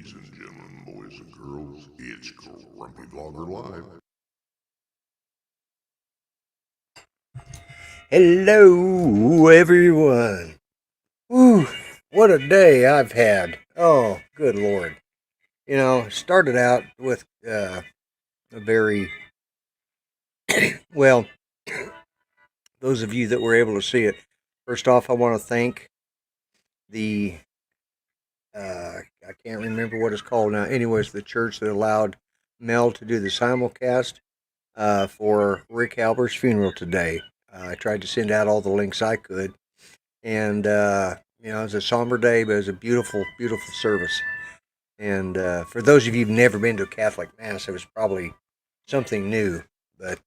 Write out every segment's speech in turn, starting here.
Ladies and gentlemen, boys and girls, it's Grumpy Vlogger Live. Hello, everyone. Whew, what a day I've had. Oh, good Lord. You know, started out with a very, well, those of you that were able to see it, first off, I want to thank the, I can't remember what it's called now. Anyways, the church that allowed Mel to do the simulcast for Rick Halber's funeral today. I tried to send out all the links I could. And, you know, it was a somber day, but it was a beautiful, beautiful service. And for those of you who've never been to a Catholic Mass, it was probably something new. But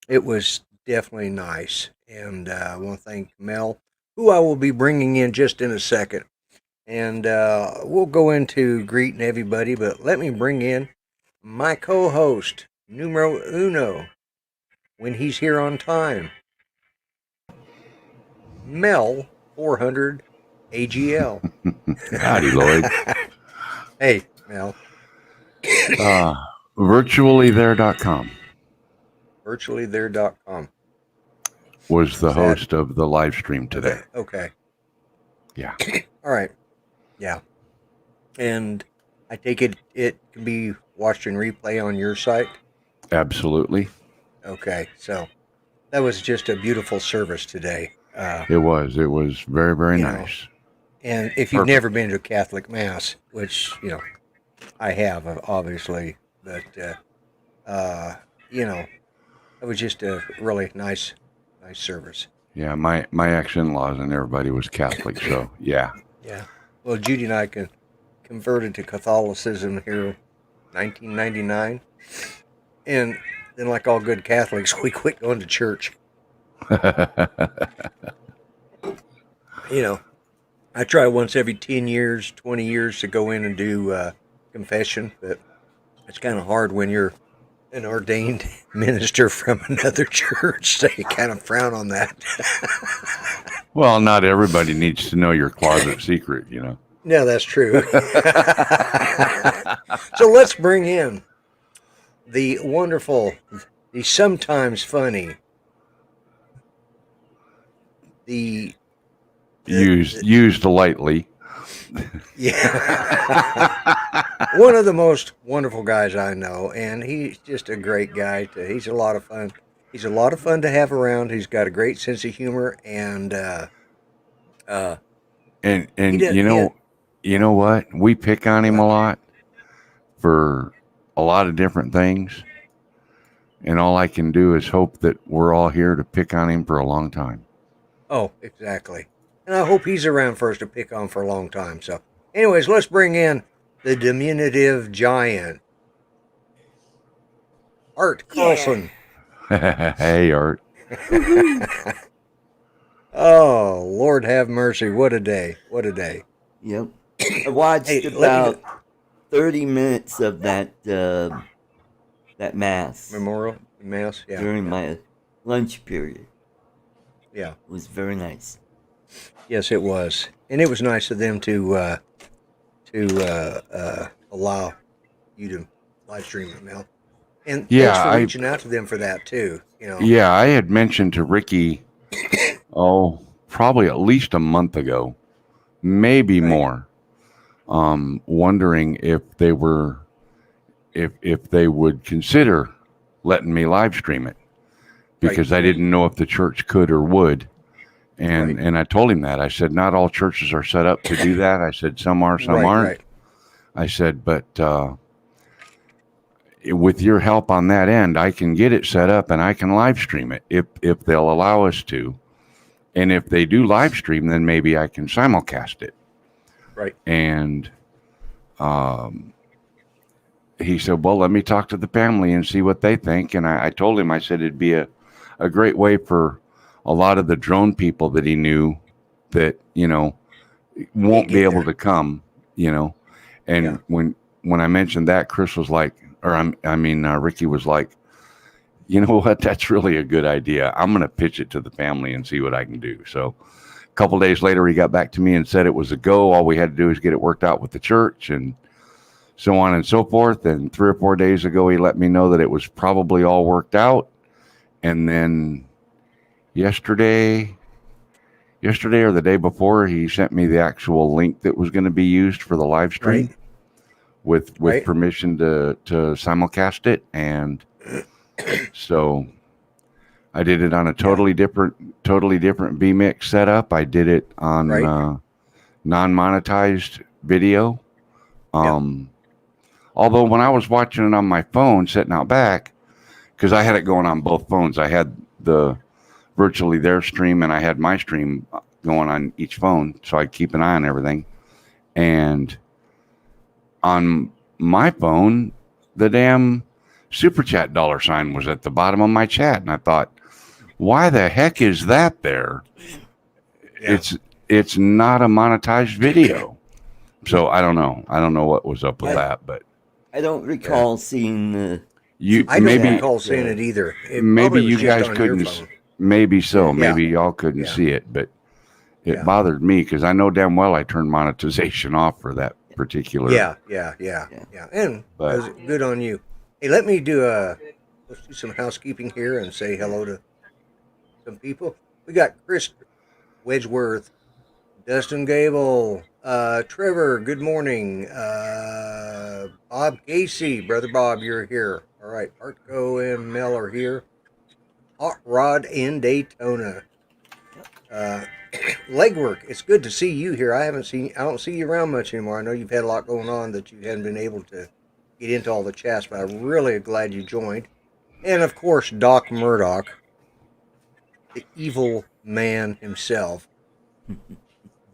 it was definitely nice. And I want to thank Mel, who I will be bringing in just in a second. And we'll go into greeting everybody, but let me bring in my co-host, numero uno, when he's here on time, Mel 400 AGL. Howdy, Lloyd. Hey, Mel. Virtuallythere.com Virtuallythere.com was the host of the live stream today. Okay. Yeah. All right. Yeah. And I take it can be watched in replay on your site? Absolutely. Okay. So that was just a beautiful service today. It was very, very nice. And if you've never been to a Catholic Mass, which, you know, I have, obviously, but, you know, it was just a really nice service. Yeah, my ex-in-laws and everybody was Catholic, so yeah. Yeah. Well, Judy and I converted to Catholicism here in 1999. And then, like all good Catholics, we quit going to church. You know, I try once every 10 years, 20 years to go in and do confession, but it's kind of hard when you're an ordained minister from another church, so you kind of frown on that. Well, not everybody needs to know your closet secret, you know. No, that's true. So let's bring in the wonderful, the sometimes funny, the used lightly. Yeah. One of the most wonderful guys I know, and he's just a great guy. He's a lot of fun. He's a lot of fun to have around. He's got a great sense of humor, and you know what? We pick on him a lot for a lot of different things, and all I can do is hope that we're all here to pick on him for a long time. Oh, exactly. And I hope he's around for us to pick on for a long time. So, anyways, let's bring in the diminutive giant, Art Carlson. Yeah. Hey, Art. Oh, Lord have mercy. What a day. What a day. Yep. I watched about 30 minutes of that mass. Memorial Mass? Yeah. During my lunch period. Yeah. It was very nice. Yes, it was. And it was nice of them to allow you to live stream it, Mel. And thanks for reaching out to them for that too. You know. Yeah, I had mentioned to Ricky, probably at least a month ago, maybe more, wondering if they would consider letting me live stream it, because I didn't know if the church could or would. And I told him that. I said, not all churches are set up to do that. I said, some are, some aren't. Right. I said, but with your help on that end, I can get it set up and I can live stream it if they'll allow us to. And if they do live stream, then maybe I can simulcast it. Right. And he said, well, let me talk to the family and see what they think. And I told him, I said, it'd be a great way for a lot of the drone people that he knew that, you know, won't be able to come, you know. And when I mentioned that, Chris was like, Ricky was like, you know what, that's really a good idea. I'm going to pitch it to the family and see what I can do. So a couple days later, he got back to me and said it was a go. All we had to do is get it worked out with the church. And so on and so forth. And 3 or 4 days ago, he let me know that it was probably all worked out. And then yesterday or the day before, he sent me the actual link that was going to be used for the live stream. Right. With Right. permission to simulcast it. And so I did it on a totally different vMix setup. I did it on Right. non-monetized video. Although when I was watching it on my phone sitting out back, because I had it going on both phones, I had the virtually their stream and I had my stream going on each phone, so I'd keep an eye on everything. And on my phone, the damn super chat $sign was at the bottom of my chat, and I thought, why the heck is that there? Yeah. It's not a monetized video. So I don't know what was up with that, but I don't recall seeing the. I don't maybe recall seeing it either. It maybe probably was you just guys on your couldn't. phone. Maybe so. Yeah. Maybe y'all couldn't Yeah. see it, but it Yeah. bothered me because I know damn well I turned monetization off for that particular. Yeah. And But- it was good on you. Hey, let's do some housekeeping here and say hello to some people. We got Chris Wedgeworth, Dustin Gable, Trevor, good morning. Bob Casey, Brother Bob, you're here. All right, Artco and Mel are here. Hot Rod in Daytona. Legwork, it's good to see you here. I don't see you around much anymore. I know you've had a lot going on that you hadn't been able to get into all the chats, but I'm really glad you joined. And of course, Doc Murdoch, the evil man himself.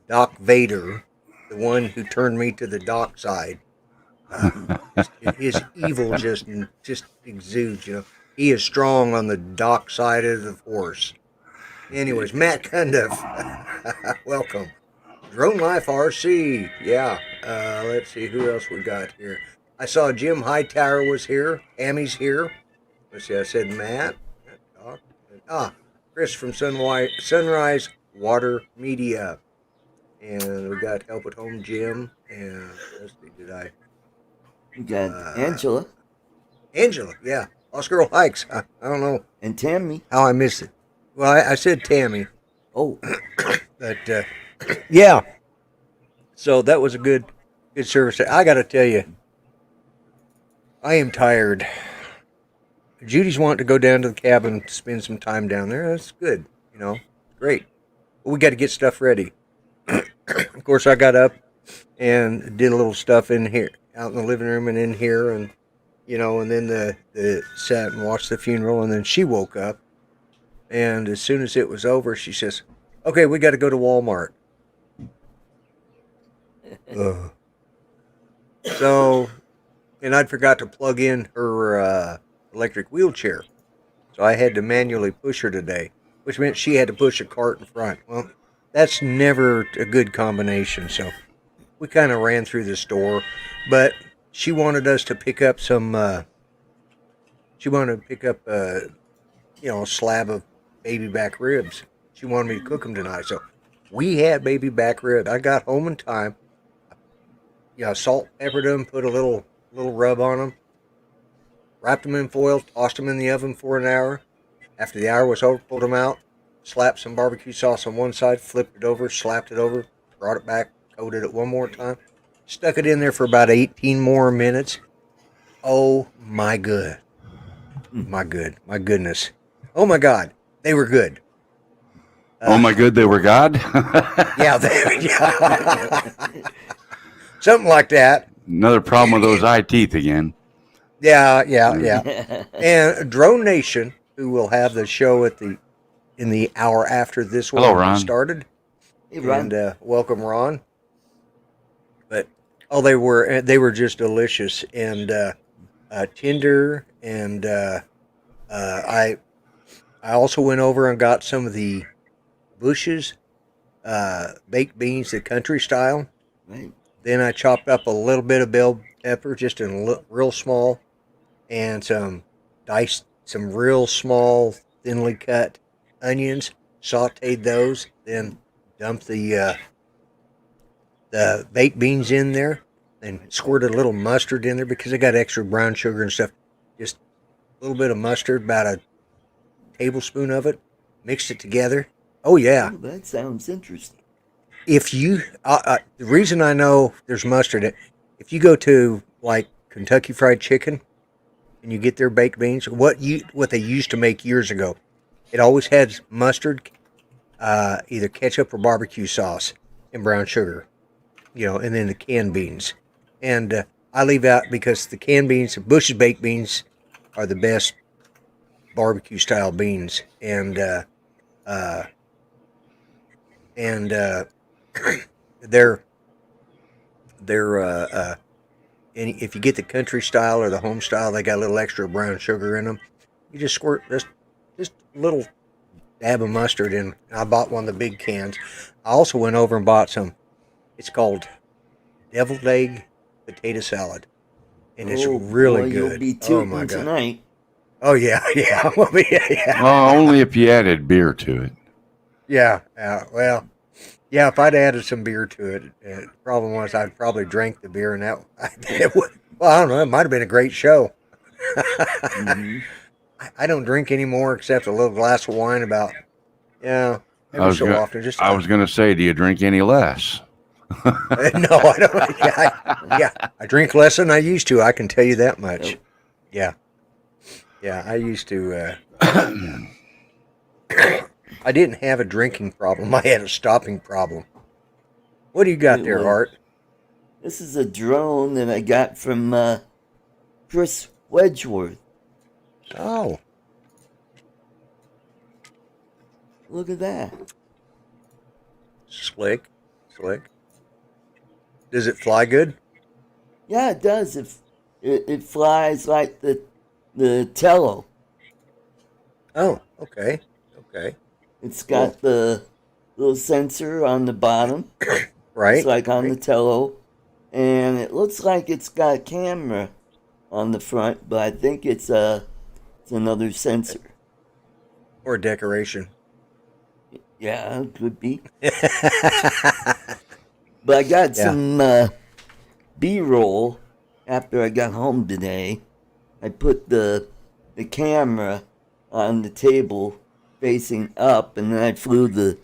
Doc Vader, the one who turned me to the dark side. His evil just exudes, you know. He is strong on the dark side of the force. Anyways, Matt Cundiff, welcome. Drone Life RC, yeah. Let's see who else we got here. I saw Jim Hightower was here. Tammy's here. Let's see, I said Matt. Chris from Sunrise Water Media. And we got Help at Home Jim. And let's see, We got Angela Angela, yeah. Lost Girl Hikes. I don't know and Tammy. how I missed it. Well, I said Tammy. Oh, But yeah. So that was a good service. I got to tell you, I am tired. Judy's wanting to go down to the cabin to spend some time down there. That's good. You know, great. But we got to get stuff ready. Of course, I got up and did a little stuff in here, out in the living room and in here, and you know, and then the sat and watched the funeral, and then she woke up, and as soon as it was over, she says, "Okay, we got to go to Walmart." So, and I'd forgot to plug in her electric wheelchair, so I had to manually push her today, which meant she had to push a cart in front. Well, that's never a good combination, so we kind of ran through the store, but she wanted us to pick up some, a slab of baby back ribs. She wanted me to cook them tonight, so we had baby back ribs. I got home in time. Salt, peppered them, put a little rub on them, wrapped them in foil, tossed them in the oven for an hour. After the hour was over, pulled them out, slapped some barbecue sauce on one side, flipped it over, slapped it over, brought it back, coated it one more time, stuck it in there for about 18 more minutes. Oh my goodness. Oh my God, they were good. Oh my good, they were God. Yeah, something like that. Another problem with those eye teeth again. Yeah. And Drone Nation, who will have the show in the hour after this one Hello, Ron. started. hey, Ron. And welcome, Ron. But they were just delicious and tender. And I also went over and got some of the Bush's baked beans, the country style. Right. Then I chopped up a little bit of bell pepper, just in real small, and some real small, thinly cut onions. Sautéed those, then dumped the baked beans in there. and squirted a little mustard in there because they got extra brown sugar and stuff. Just a little bit of mustard, about a tablespoon of it, mixed it together. Oh yeah. Oh, that sounds interesting. If you, the reason I know there's mustard in it, if you go to like Kentucky Fried Chicken and you get their baked beans, what they used to make years ago, it always had mustard, either ketchup or barbecue sauce and brown sugar, and then the canned beans. And I leave out because the canned beans, Bush's baked beans, are the best barbecue style beans, and they're and if you get the country style or the home style, they got a little extra brown sugar in them. You just squirt just a little dab of mustard in. I bought one of the big cans. I also went over and bought some. It's called deviled egg potato salad, and it's really boy, good. You'll be Oh my tooting god! tonight. Oh yeah, yeah, yeah. Only if you added beer to it. Yeah, well, yeah. If I'd added some beer to it, the problem was I'd probably drank the beer, and that it would. Well, I don't know. It might have been a great show. Mhm. I don't drink anymore except a little glass of wine. About every so often. Just I was going to say, do you drink any less? no, I don't. Yeah, I drink less than I used to. I can tell you that much. Yep. Yeah, I used to. I didn't have a drinking problem. I had a stopping problem. What do you got there, Art? This is a drone that I got from Chris Wedgeworth. Oh, Look at that. slick. Does it fly good? Yeah, it does. It flies like the Tello. Oh, okay. It's got the little sensor on the bottom. Right. It's like on right. the Tello. And it looks like it's got a camera on the front, but I think it's another sensor. Or decoration. Yeah, it could be. But I got some B-roll after I got home today. I put the camera on the table facing up, and then I flew the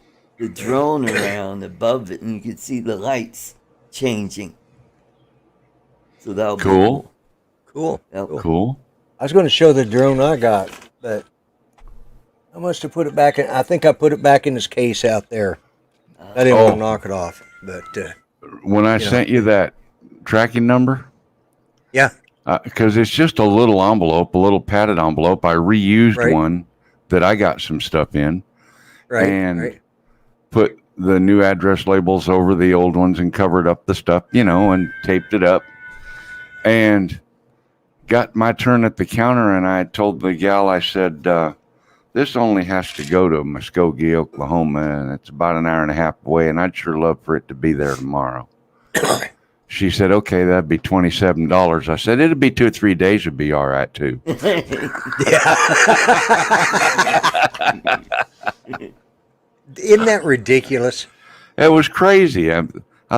drone around above it, and you could see the lights changing. So that'll be Cool. Cool. Cool. I was going to show the drone I got, but I must have put it back in. I think I put it back in this case out there. I didn't want to knock it off, but When I sent you that tracking number, yeah, because it's just a little envelope, a little padded envelope. I reused Right. one that I got some stuff in, right, and right. put the new address labels over the old ones and covered up the stuff, and taped it up. And got my turn at the counter, and I told the gal, I said, this only has to go to Muskogee, Oklahoma, and it's about an hour and a half away, and I'd sure love for it to be there tomorrow. She said, okay, that'd be $27. I said, it'd be 2 or 3 days would be all right, too. Isn't that ridiculous? It was crazy. I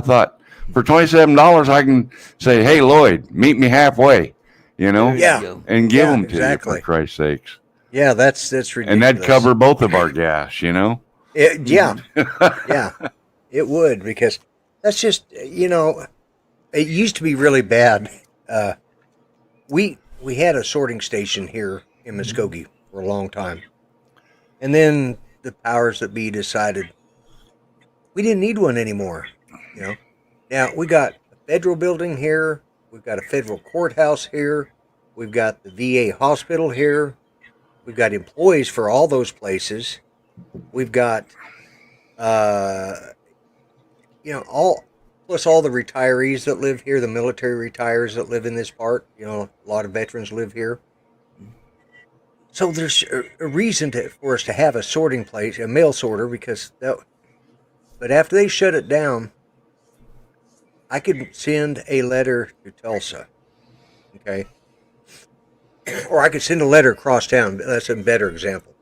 thought, for $27, I can say, hey, Lloyd, meet me halfway, Yeah. and give Yeah, them to exactly. you, for Christ's sakes. Yeah, that's ridiculous. And that'd cover both of our gas, Yeah, yeah, it would, because that's just it used to be really bad. We had a sorting station here in Muskogee for a long time, and then the powers that be decided we didn't need one anymore. Now we got a federal building here, we've got a federal courthouse here, we've got the VA hospital here, we've got employees for all those places, we've got all the retirees that live here, the military retirees that live in this part. A lot of veterans live here. So there's a reason for us to have a sorting place, a mail sorter, but after they shut it down, I could send a letter to Tulsa, okay? Or I could send a letter across town. That's a better example.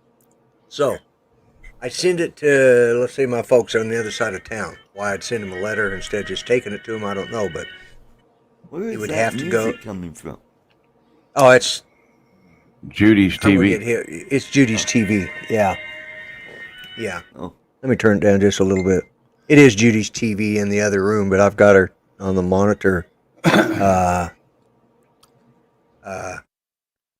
So I'd send it to, let's say, my folks on the other side of town. Why I'd send them a letter instead of just taking it to them, I don't know. But Where is it would that have to music go. coming from? Oh, it's Judy's I'm gonna get TV. hit. It's Judy's TV. Yeah, yeah. Oh, Let me turn it down just a little bit. It is Judy's TV in the other room, but I've got her on the monitor. Uh, uh,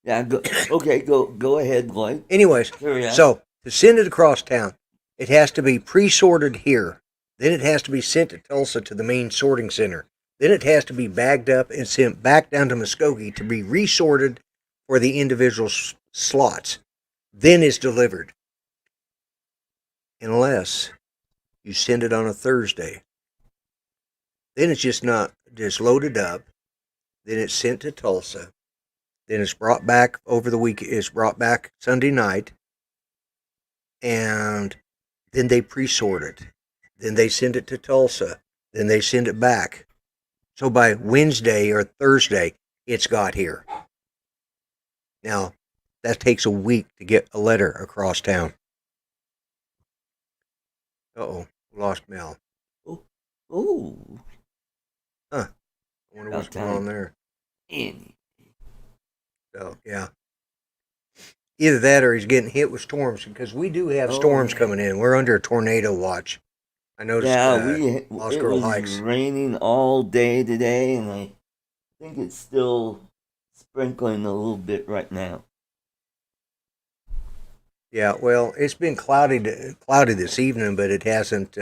yeah. Go ahead, Lloyd. anyways, Carry on. so to send it across town, it has to be pre-sorted here. Then it has to be sent to Tulsa to the main sorting center. Then it has to be bagged up and sent back down to Muskogee to be resorted for the individual slots. Then it's delivered. Unless you send it on a Thursday. Then it's just loaded up. Then it's sent to Tulsa. Then it's brought back over the week. It's brought back Sunday night. And then they pre-sort it. Then they send it to Tulsa. Then they send it back. So by Wednesday or Thursday, it's got here. Now, that takes a week to get a letter across town. Uh-oh, lost Mel. Oh, Huh. I wonder what's going on there. Annie. So, yeah. Either that or he's getting hit with storms, because we do have storms coming in. We're under a tornado watch. I noticed It Oscar was Hikes. raining all day today, and I think it's still sprinkling a little bit right now. Yeah, well, it's been cloudy this evening, but it hasn't.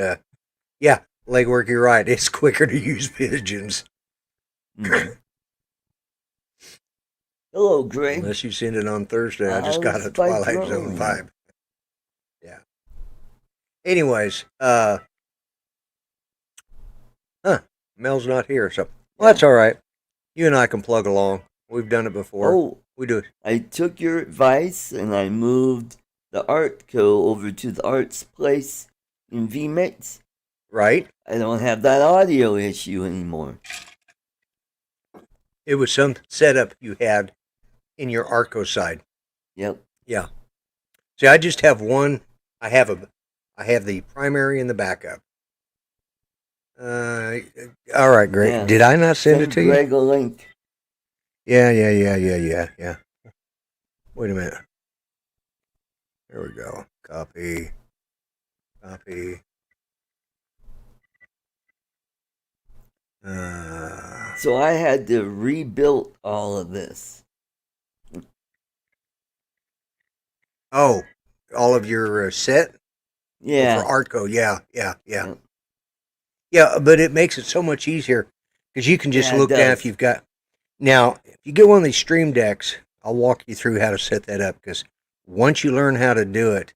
Yeah, Legwork, you're right. It's quicker to use pigeons. Mhm. Hello, Greg. Unless you send it on Thursday. I just got a Twilight Zone vibe. Yeah. Anyways, Mel's not here, so well, that's all right. You and I can plug along. We've done it before. Oh, We do it. I took your advice and I moved the Artco over to the Arts Place in VMix. Right? I don't have that audio issue anymore. It was some setup you had in your Arco side. Yep. Yeah. See, I just have one. I have the primary and the backup. All right, great. Yeah. Did I not send it to you? Greg a link. Yeah. Wait a minute. There we go. Copy. So I had to rebuild all of this. Oh, all of your set? Yeah. Oh, for Artco, yeah. Yeah, but it makes it so much easier because you can just Yeah, it look down does. if you've got. Now, if you get one of these stream decks, I'll walk you through how to set that up, because once you learn how to do it,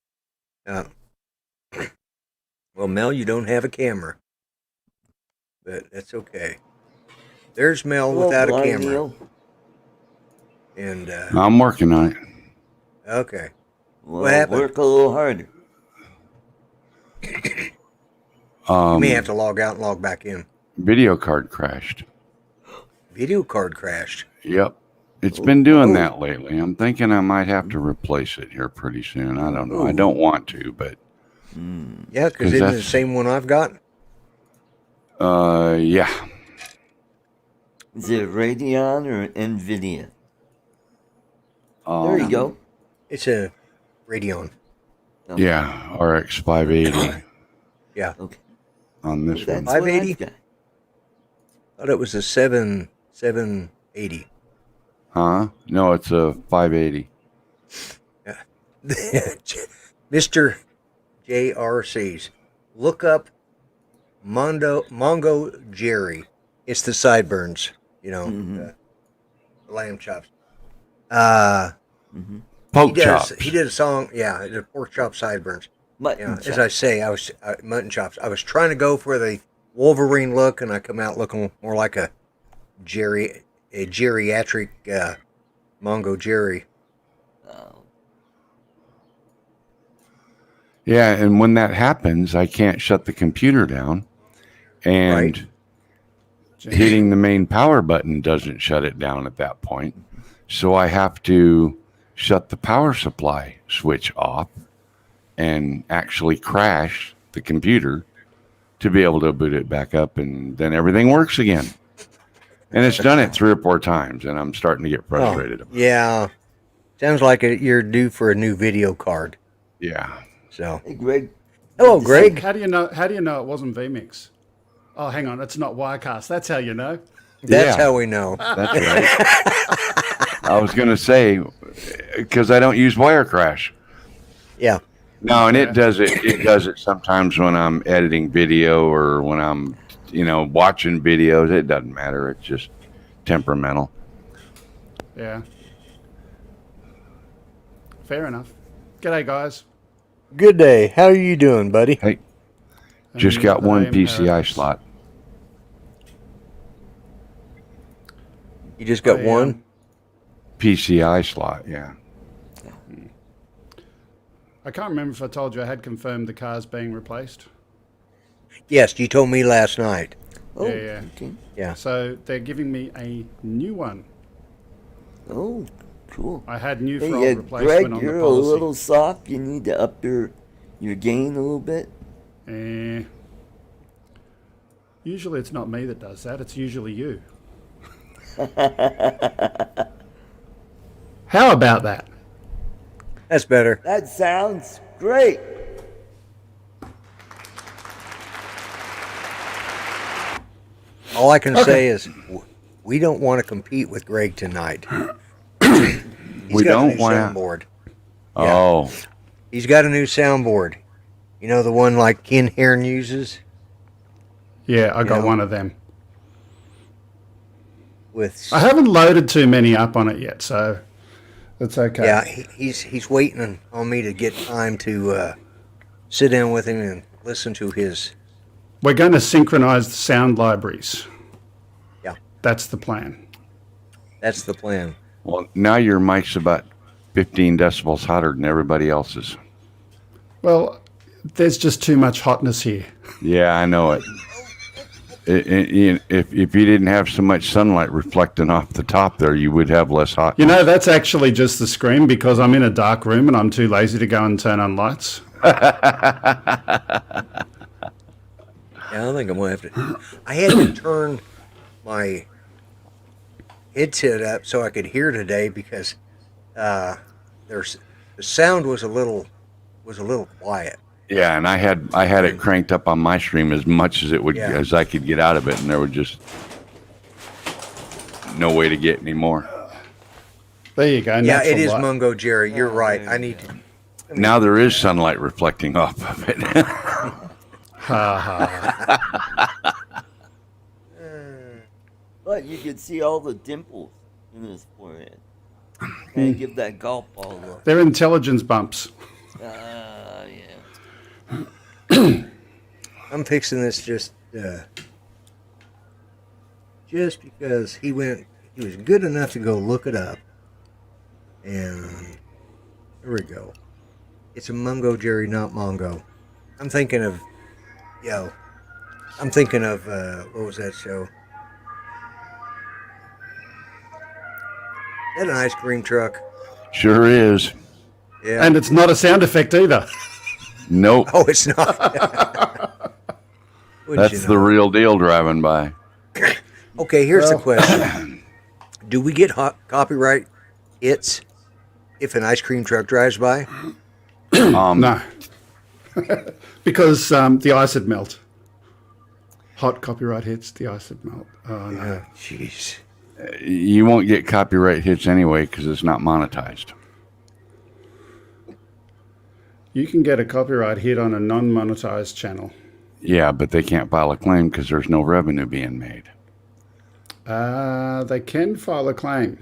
well, Mel, you don't have a camera, but that's okay. There's Mel Hello, without a Blind camera, Neil. and I'm working on it. okay. Well, What happened? work a little harder. You may have to log out and log back in. Video card crashed. Video card crashed. Yep. It's been doing Oh. that lately. I'm thinking I might have to replace it here pretty soon. I don't know. I Ooh. don't want to, but Yeah, because 'Cause isn't it the that's- same one I've got? yeah. Is it a Radeon or an NVIDIA? Um, There you go. It's a Radeon. Yeah, RX 580 Yeah. Okay. on this That's one. what I've 580? got. Thought it was a 780. Huh? No, it's a 580. Mr. JRC's. Look up Mongo Jerry. It's the sideburns, Mhm. the lamb chops. Poke chops. He did a song, the pork chop sideburns. Mutton As chop. I say, I was mutton chops. I was trying to go for the Wolverine look, and I come out looking more like a geriatric Mongo Jerry. Oh. Yeah, and when that happens, I can't shut the computer down. And hitting the main power button doesn't shut it down at that point. So I have to shut the power supply switch off and actually crash the computer to be able to boot it back up, and then everything works again. And it's done it 3 or 4 times, and I'm starting to get Oh, frustrated. yeah. Sounds like you're due for a new video card. Yeah. So, Hey, Greg. hello, Good to see Greg. How do you know? How do you know it wasn't vMix? Oh, hang on, it's not Wirecast. That's how you know. That's Yeah. how we know. That's right. I was going to say, because I don't use Wirecrash. Yeah. No, and it does it. It does it sometimes when I'm editing video or when I'm, watching videos. It doesn't matter. It's just temperamental. Yeah. Fair enough. G'day, guys. Good day. How are you doing, buddy? Hey, just And got one I am PCI Paradise. slot. You just got I, one? PCI slot, yeah. I can't remember if I told you I had confirmed the car's being replaced. Yes, you told me last night. Oh, Yeah. okay. Yeah. So they're giving me a new one. Oh, cool. I had new Hey, for old replacement Greg, on the you're a policy. little soft. You need to up your gain a little bit. Usually it's not me that does that. It's usually you. How about that? That's better. That sounds great. All I can say is we don't want to compete with Greg tonight. We got a don't new want soundboard. Oh, He's got a new soundboard. You know, the one like Ken Hearn uses Yeah, I got know. one of them. with. I haven't loaded too many up on it yet, so it's okay. Yeah, he's waiting on me to get time to sit down with him and listen to his. We're going to synchronize the sound libraries. Yeah. That's the plan. That's the plan. well, now your mic's about 15 decibels hotter than everybody else's. Well, there's just too much hotness here. Yeah, I know it. If you didn't have so much sunlight reflecting off the top there, you would have less hot. You know, that's actually just the screen because I'm in a dark room and I'm too lazy to go and turn on lights. Yeah, I think I'm gonna have to. I had to turn my headset up so I could hear today because the sound was a little quiet. Yeah, and I had it cranked up on my stream as much as as I could get out of it, and there was just no way to get any more. There you go. Yeah, it natural is light. Mungo Jerry. You're right. I need to. Now there is sunlight reflecting off of it. Ha ha. But you can see all the dimples in his forehead. And give that golf ball a look. They're intelligence bumps. Yeah. I'm fixing this just because he was good enough to go look it up, and here we go. It's a Mungo Jerry, not Mongo. I'm thinking of what was that show? Is that an ice cream truck? Sure is. Yeah. And it's not a sound effect either. Nope. Oh, it's not. Wouldn't That's you the know? real deal driving by. Okay, here's the question: do we get copyright hits if an ice cream truck drives by? No. Because the ice would melt. Hot copyright hits, the ice would melt. Oh, no. Oh, jeez. You won't get copyright hits anyway because it's not monetized. You can get a copyright hit on a non-monetized channel. Yeah, but they can't file a claim because there's no revenue being made. They can file a claim.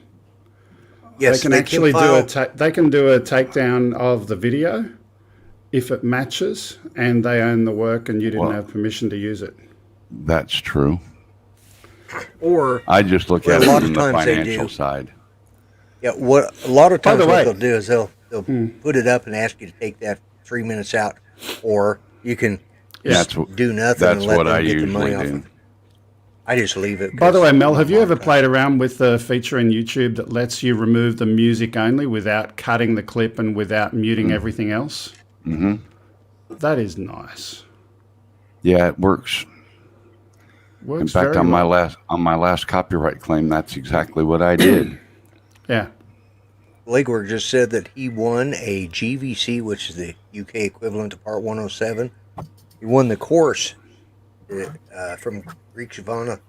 Yes, They can actually file, they can do a takedown of the video if it matches and they own the work and you didn't Well- have permission to use it. That's true. or I just look Well, at a it lot from of the times they financial do. side. yeah. What a lot of By times the what way- they'll do is they'll put it up and ask you to take that 3 minutes out, or you can That's just what- do nothing That's and let what them I get the usually money off do. of it. I just leave it. By the 'cause way, Mel, have you ever monetized. played around with the feature in YouTube that lets you remove the music only without cutting the clip and without muting everything else? Mm-hmm. That is nice. Yeah, it works. In Works fact, very on well. my last copyright claim, that's exactly what I did. Yeah. Legwork just said that he won a GVC, which is the UK equivalent to Part 107. He won the course from Geeksvana.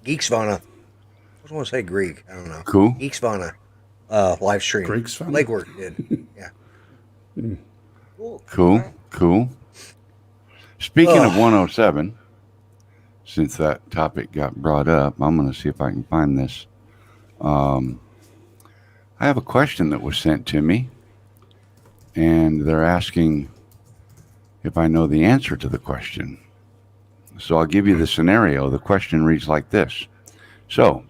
I want to say Greek. I don't know. Cool. Geeksvana live stream. Greek's fun. Legwork did. Yeah. Cool. Speaking of 107, since that topic got brought up, I'm going to see if I can find this. I have a question that was sent to me, and they're asking if I know the answer to the question. So I'll give you the scenario. The question reads like this. So,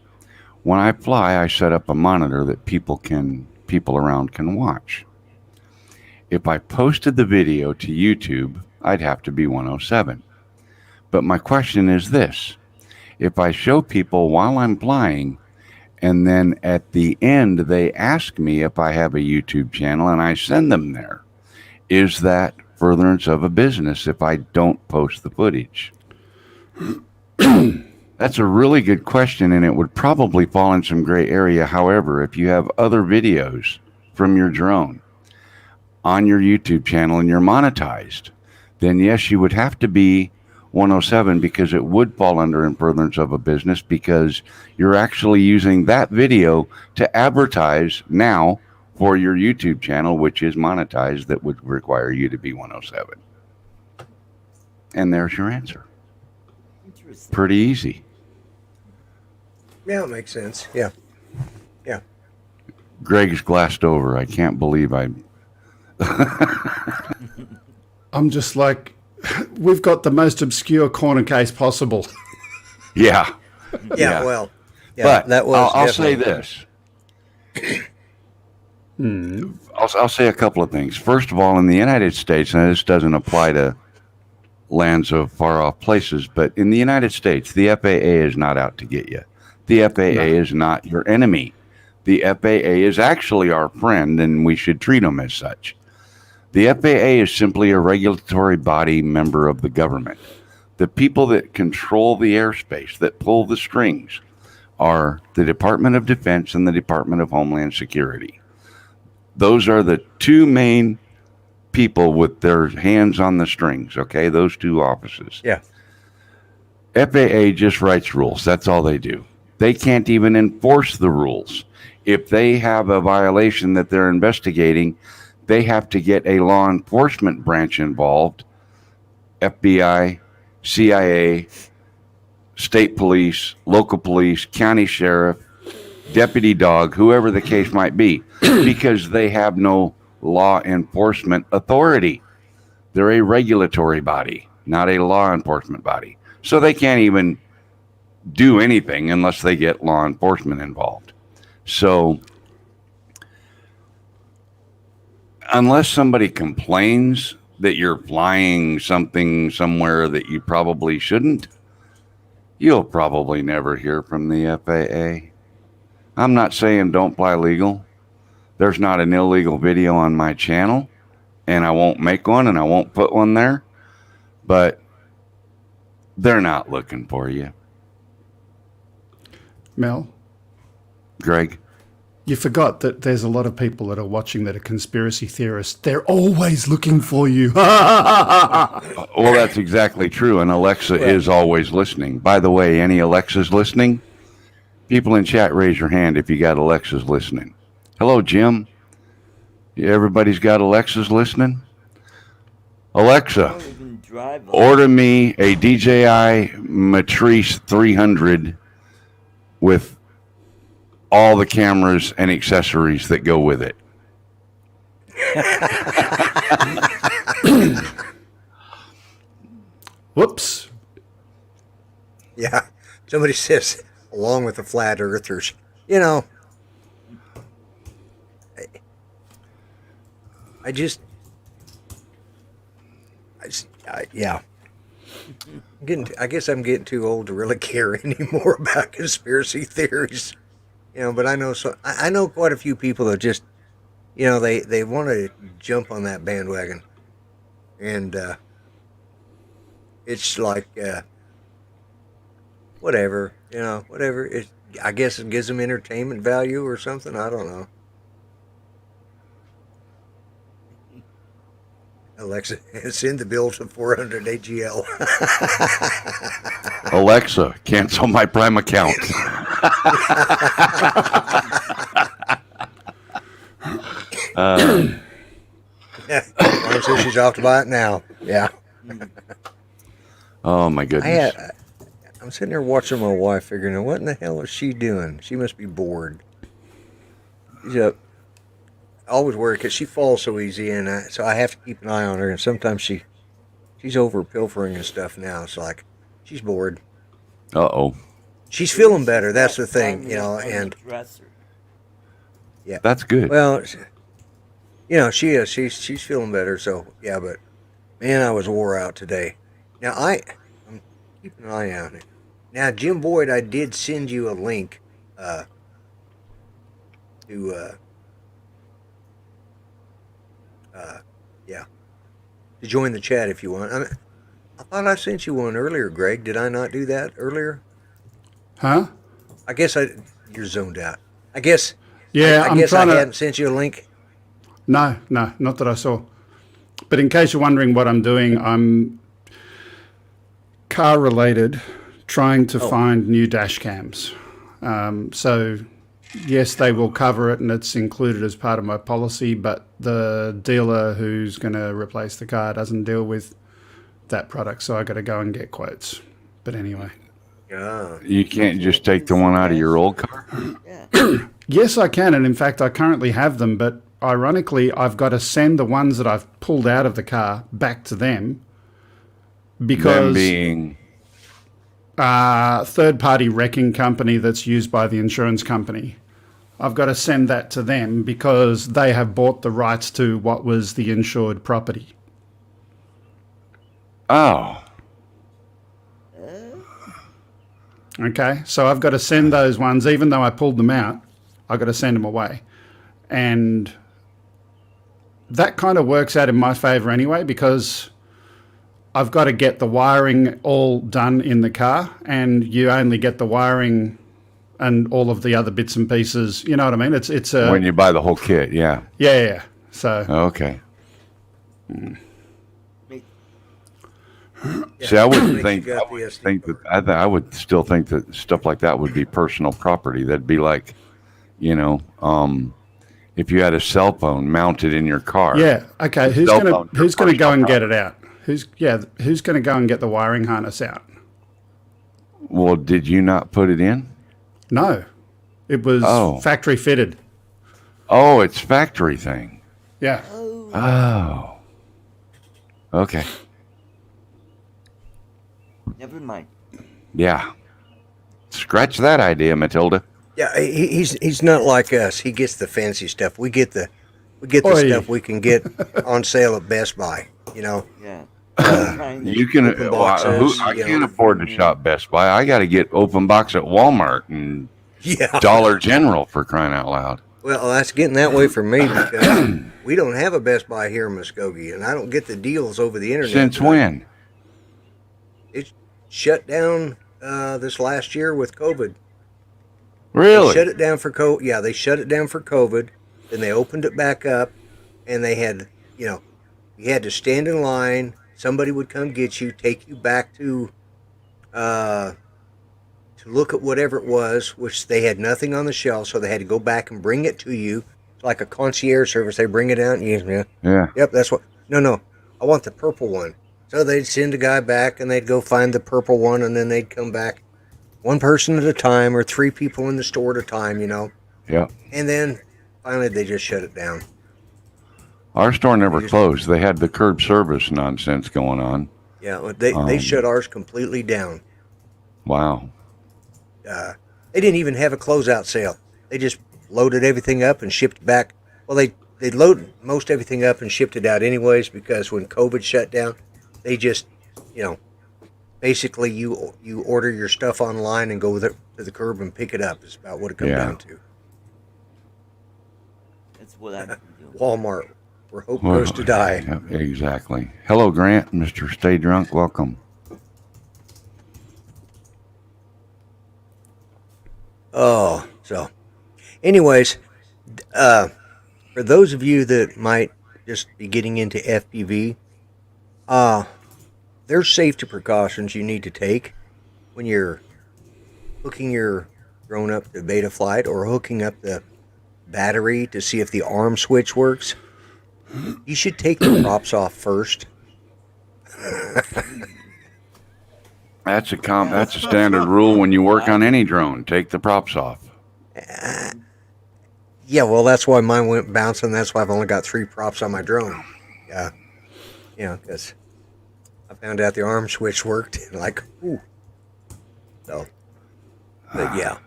when I fly, I set up a monitor that people around can watch. If I posted the video to YouTube, I'd have to be 107. But my question is this. If I show people while I'm flying, and then at the end they ask me if I have a YouTube channel and I send them there, is that furtherance of a business if I don't post the footage? That's a really good question, and it would probably fall in some gray area. However, if you have other videos from your drone on your YouTube channel and you're monetized, then yes, you would have to be 107 because it would fall under in furtherance of a business because you're actually using that video to advertise now for your YouTube channel, which is monetized, that would require you to be 107. And there's your answer. Interesting. Pretty easy. Yeah, it makes sense. Yeah. Yeah. Greg's glassed over. I can't believe I'm just like, we've got the most obscure corner case possible. Yeah. Yeah. Well, yeah, But that was. I'll say definitely- this. I'll say a couple of things. First of all, in the United States, and this doesn't apply to lands of far off places, but in the United States, the FAA is not out to get you. The FAA is not your enemy. The FAA is actually our friend, and we should treat them as such. The FAA is simply a regulatory body member of the government. The people that control the airspace, that pull the strings, are the Department of Defense and the Department of Homeland Security. Those are the two main people with their hands on the strings, okay? Those two offices. Yeah. FAA just writes rules. That's all they do. They can't even enforce the rules. If they have a violation that they're investigating, they have to get a law enforcement branch involved, FBI, CIA, state police, local police, county sheriff, deputy dog, whoever the case might be, because they have no law enforcement authority. They're a regulatory body, not a law enforcement body. So they can't even do anything unless they get law enforcement involved. So unless somebody complains that you're flying something somewhere that you probably shouldn't, you'll probably never hear from the FAA. I'm not saying don't fly legal. There's not an illegal video on my channel, and I won't make one and I won't put one there, but they're not looking for you. Mel, Greg? you forgot that there's a lot of people that are watching that are conspiracy theorists. They're always looking for you. Well, that's exactly true, and Alexa is always listening. By the way, any Alexas listening? People in chat, raise your hand if you got Alexas listening. Hello, Jim. Everybody's got Alexas listening? Alexa, don't even drive. order me a DJI Matrice 300 with all the cameras and accessories that go with it. Whoops. Yeah. Somebody says, along with the flat earthers, you know, yeah. I guess I'm getting too old to really care anymore about conspiracy theories, you know. But I know quite a few people that just, you know, they want to jump on that bandwagon, and it's like, whatever, whatever. I guess it gives them entertainment value or something. I don't know. Alexa, send the bill to 400 AGL. Alexa, cancel my Prime account. Mom says she's off to buy it now. Yeah. Oh my goodness. I'm sitting there watching my wife, figuring, what in the hell is she doing? She must be bored. She's up. I always worry because she falls so easy, and so I have to keep an eye on her. And sometimes she's over pilfering and stuff now. It's like she's bored. Uh-oh. She's feeling better. That's the thing, and yeah, That's good. well, she is. She's feeling better. So yeah, but man, I was wore out today. Now I'm keeping an eye on it. Now, Jim Boyd, I did send you a link to join the chat if you want. I thought I sent you one earlier, Greg. Did I not do that earlier? Huh? I guess you're zoned out. I guess. Yeah, I I'm guess trying I to. hadn't sent you a link. No, not that I saw. But in case you're wondering what I'm doing, I'm car related, trying to find new dash cams. So, yes, they will cover it and it's included as part of my policy, but the dealer who's going to replace the car doesn't deal with that product. So I got to go and get quotes. But anyway. Yeah. You can't just take the one out of your old car? Yes, I can. And in fact, I currently have them. But ironically, I've got to send the ones that I've pulled out of the car back to them because Them being third-party wrecking company that's used by the insurance company. I've got to send that to them because they have bought the rights to what was the insured property. oh. Okay, so I've got to send those ones, even though I pulled them out, I've got to send them away. And that kind of works out in my favor anyway, because I've got to get the wiring all done in the car, and you only get the wiring and all of the other bits and pieces. You know what I mean? It's a When you buy the whole kit, yeah. yeah. So Okay. See, I wouldn't think. I would think that. I would still think that stuff like that would be personal property. That'd be like, if you had a cell phone mounted in your car. yeah, okay. Who's Cell gonna phone, who's gonna go personal and get it out? Who's gonna go and get the wiring harness out? Well, did you not put it in? No, it was factory fitted. Oh, it's factory thing. Yeah. Oh. Okay. Never mind. Yeah. Scratch that idea, Matilda. Yeah, he's not like us. He gets the fancy stuff. We get the Oi. stuff we can get on sale at Best Buy. Yeah. You can. Open boxes, I can't afford to shop Best Buy. I got to get open box at Walmart and Yeah. Dollar General, for crying out loud. Well, that's getting that way for me because we don't have a Best Buy here in Muskogee, and I don't get the deals over the internet. Since when? It shut down this last year with COVID. They Really? shut it down for COVID. Yeah, they shut it down for COVID. Then they opened it back up, and they had, you had to stand in line. Somebody would come get you, take you back to look at whatever it was, which they had nothing on the shelf, so they had to go back and bring it to you. It's like a concierge service. They bring it out, and Yeah. yep, that's what. No, I want the purple one. So they'd send a guy back, and they'd go find the purple one, and then they'd come back, one person at a time, or 3 people in the store at a time, Yeah. And then finally they just shut it down. Our store never closed. They had the curb service nonsense going on. Yeah, well, they shut ours completely down. Wow. They didn't even have a closeout sale. They just loaded everything up and shipped it back. Well, they loaded most everything up and shipped it out anyways, because when COVID shut down, they just, basically you order your stuff online and go to the curb and pick it up. Is about what it comes down to. That's what I've been doing. Walmart, where hope goes to die. Yep, exactly. Hello, Grant, Mr. Stay Drunk. Welcome. Oh, so anyways, for those of you that might just be getting into FPV, there's safety precautions you need to take when you're hooking your drone up to beta flight or hooking up the battery to see if the arm switch works. You should take the props off first. That's a standard rule when you work on any drone. Take the props off. Yeah, well, that's why mine went bouncing. That's why I've only got 3 props on my drone. Yeah, because I found out the arm switch worked. And like, ooh. So, but yeah,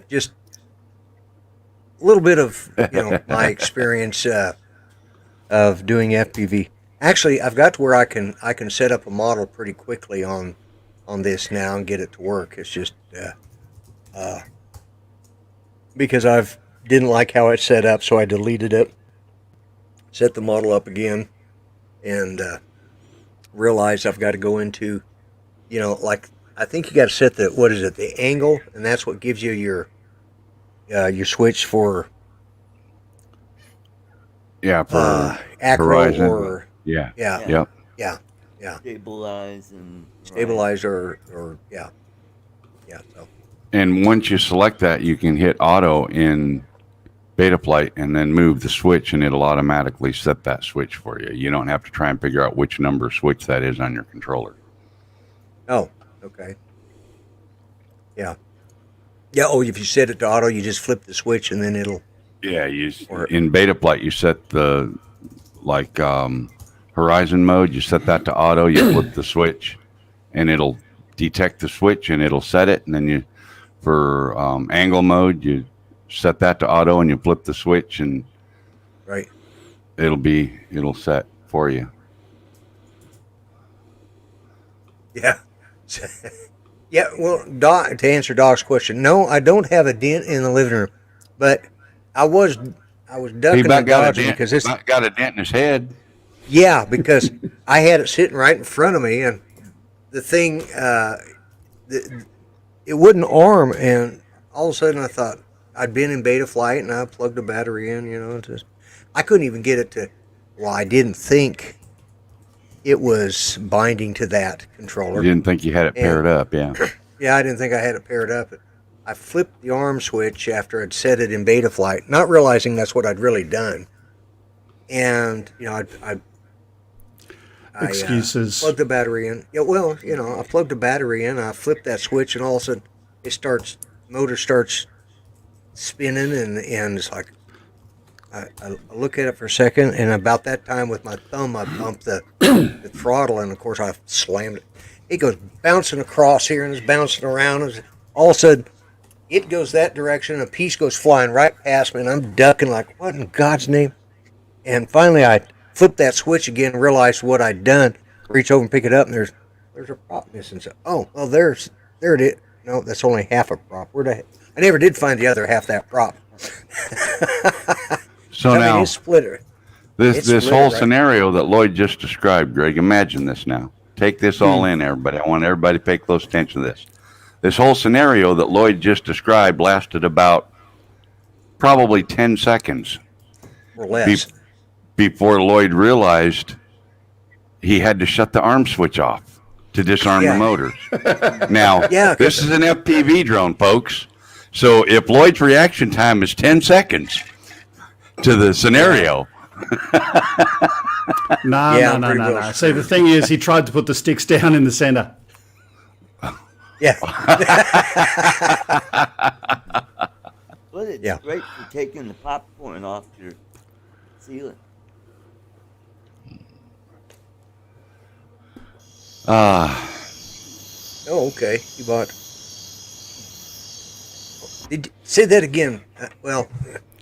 just a little bit of my experience of doing FPV. Actually, I've got to where I can set up a model pretty quickly on this now and get it to work. It's just because I've didn't like how it's set up, so I deleted it, set the model up again, and realized I've got to go into, like I think you got to set the angle, and that's what gives you your switch for for acro Horizon. or Yep. stabilize or so. And once you select that, you can hit auto in Betaflight and then move the switch, and it'll automatically set that switch for you. You don't have to try and figure out which number switch that is on your controller. Oh, okay. Yeah. Oh, if you set it to auto, you just flip the switch and then it'll. Yeah, in Betaflight you set the Horizon mode. You set that to auto. You flip the switch, and it'll detect the switch and it'll set it. And then for angle mode, you set that to auto and you flip the switch, and right, it'll set for you. Yeah. Yeah, well, Doc, to answer Doc's question, no, I don't have a dent in the living room, but I was ducking and dodging because this got a dent in his head. Yeah, because I had it sitting right in front of me, and the thing, it wouldn't arm, and all of a sudden I thought I'd been in beta flight, and I plugged the battery in, I couldn't even get it to. Well, I didn't think it was binding to that controller. You didn't think you had it paired up, yeah. Yeah, I didn't think I had it paired up. I flipped the arm switch after I'd set it in beta flight, not realizing that's what I'd really done. And, Excuses. Plugged the battery in. Yeah, well, I plugged the battery in, I flipped that switch, and all of a sudden motor starts spinning, and it's like, I look at it for a second, and about that time with my thumb, I bumped the throttle, and of course I slammed it. It goes bouncing across here, and it's bouncing around, and all of a sudden, it goes that direction, and a piece goes flying right past me, and I'm ducking like, what in God's name? And finally, I flipped that switch again, and realized what I'd done. Reach over and pick it up, and there's a prop missing. So, oh, well, there it is. No, that's only half a prop. I never did find the other half of that prop. So now, it's split. This whole scenario that Lloyd just described, Greg, imagine this now. Take this all in, everybody. I want everybody to pay close attention to this. This whole scenario that Lloyd just described lasted about probably 10 seconds. Or less. Before Lloyd realized he had to shut the arm switch off to disarm the motors. Now, this is an FPV drone, folks. So if Lloyd's reaction time is 10 seconds to the scenario. No. See, the thing is, he tried to put the sticks down in the center. Yeah. But it's great for taking the popcorn off your ceiling. Oh, okay. You bought. Did you say that again? Well,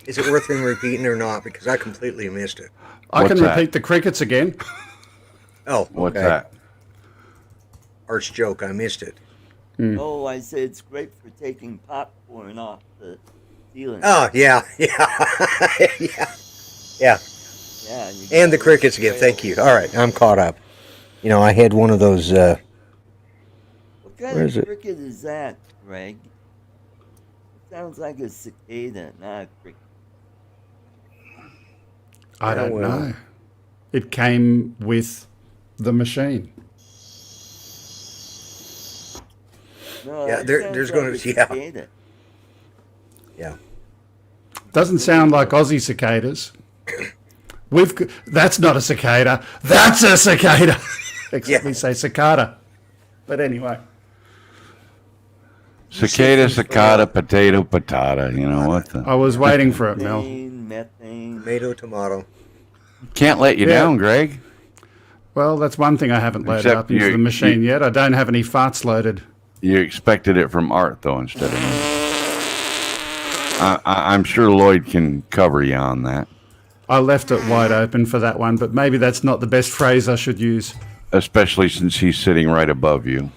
is it worth him repeating or not? Because I completely missed it. I can repeat the crickets again. Oh, okay. What's that? Arch joke. I missed it. Oh, I said it's great for taking popcorn off the ceiling. Oh, yeah. Yeah. And the crickets again. Thank you. All right, I'm caught up. I had one of those, what What kind Where of is it? cricket is that, Greg? It sounds like a cicada, not a cricket. I Yeah, don't well. know. It came with the machine. No, Yeah, that there's sounds gonna like a yeah. cicada. Yeah. Doesn't sound like Aussie cicadas. That's not a cicada. That's a cicada. Except Yeah. we say cicada. But anyway, Cicada, cicada, potato, patata. You know what? I was waiting for it, Mel. Methane. Tomato, tomato. Can't let you Yeah. down, Greg. Well, that's one thing I haven't loaded Except up into you- the machine you- yet. I don't have any farts loaded. You expected it from Art, though, instead of me. I'm sure Lloyd can cover you on that, I left it wide open for that one, but maybe that's not the best phrase I should use. especially since he's sitting right above you.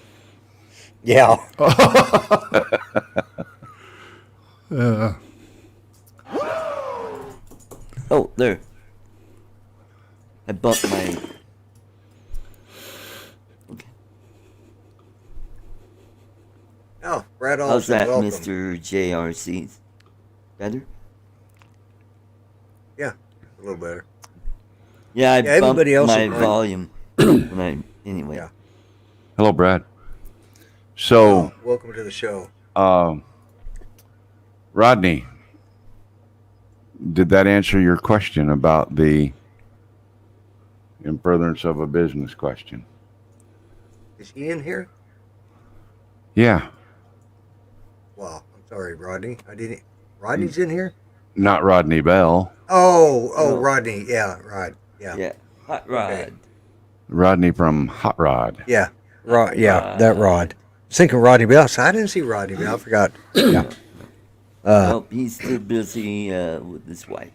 Yeah. Oh, there. I bumped my. Okay. Oh, Brad How's Olson, that, welcome. Mr. JRC? Better? Yeah, a little better. Yeah, I Yeah, everybody bumped else my is fine. volume. when anyway. Yeah. Hello, Brad. So, Welcome to the show. Rodney, did that answer your question about the in furtherance of a business question? Is he in here? Yeah, Wow, I'm sorry, Rodney. I didn't. Rodney's in here? not Rodney Bell. Oh, No. Rodney. Yeah, right. Yeah. Yeah. Hot rod. Okay. Rodney from Hot Rod. Yeah. Rod. Yeah, that Rod. I was thinking Rodney Bell. So I didn't see Rodney Bell. I forgot. Yeah. Nope, he's still busy with his wife.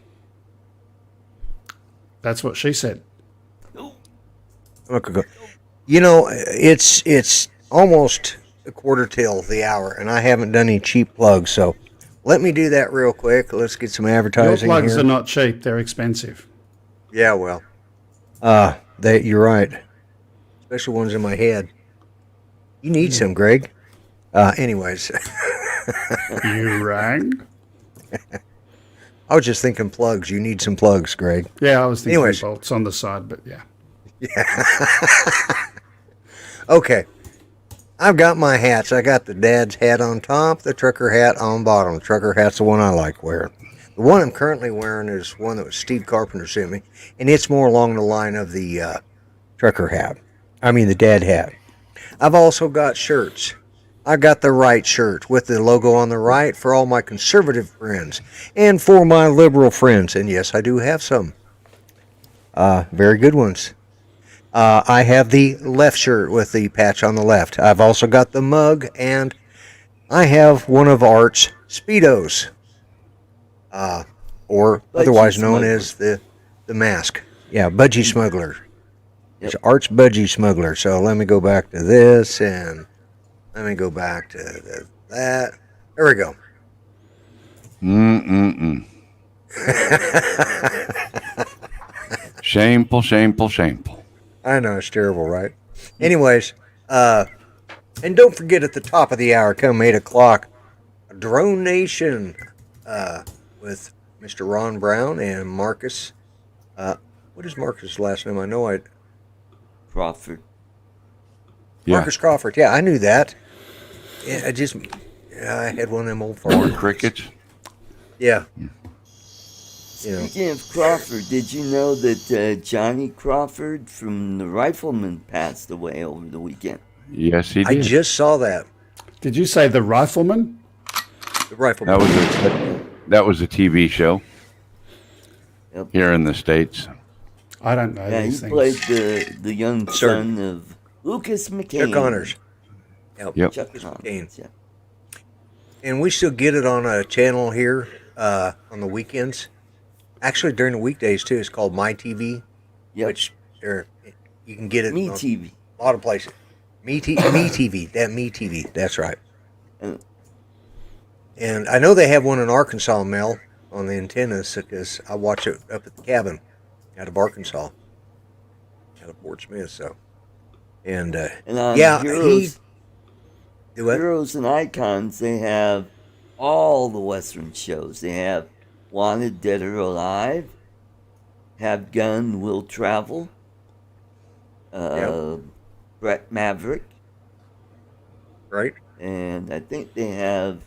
That's what she said. Okay, go. You know, it's almost a quarter till the hour, and I haven't done any cheap plugs. So let me do that real quick. Let's get some Your advertising plugs here. are not cheap. They're expensive. Yeah, well, you're right. Especially ones in my head. You need some, Greg. Anyways, You rang? I was just thinking plugs. You need some plugs, Greg. Yeah, I was thinking Anyways. bolts on the side, but yeah. Okay. I've got my hats. I got the dad's hat on top, the trucker hat on bottom. The trucker hat's the one I like wearing. The one I'm currently wearing is one that Steve Carpenter sent me, and it's more along the line of the trucker hat. I mean the dad hat. I've also got shirts. I got the right shirt with the logo on the right for all my conservative friends and for my liberal friends. And yes, I do have some. Very good ones. I have the left shirt with the patch on the left. I've also got the mug, and I have one of Art's Speedos, or Budgie otherwise known smuggler. as the mask. Yeah, Budgie Smuggler. Yep. It's Art's Budgie Smuggler. So let me go back to this, and let me go back to that. There we go. Shameful, shameful, shameful. I know, it's terrible, right? Anyways, and don't forget at the top of the hour, come 8 o'clock, Drone Nation with Mr. Ron Brown and Marcus. What is Marcus' last name? I know Crawford. Yeah, Marcus Crawford. Yeah, I knew that. Yeah, I had one of them old more farmers. crickets. Yeah. You know. Speaking of Crawford, did you know that Johnny Crawford from the Rifleman passed away over the weekend? Yes, he I did. just saw that. Did you say the rifleman? The rifle. That was a TV show Yep. here in the States. I don't know Yeah, he these things. played the young Sir. son of Lucas McCain. Chuck Connors. Yep. Chuck Lucas Connors, McCain. yeah. And we still get it on a channel here on the weekends. Actually, during the weekdays, too. It's called My TV, Yep. which you can get it Me on TV. a lot of places. Me TV. That Me TV. That's right. Uh, And I know they have one in Arkansas, Mel, on the antennas, because I watch it up at the cabin out of Arkansas, out of Fort Smith. So, and And on yeah, Heroes, Do what? Heroes and Icons, they have all the Western shows. They have Wanted, Dead or Alive, Have Gun, Will Travel, Brett Maverick, Right? and I think they have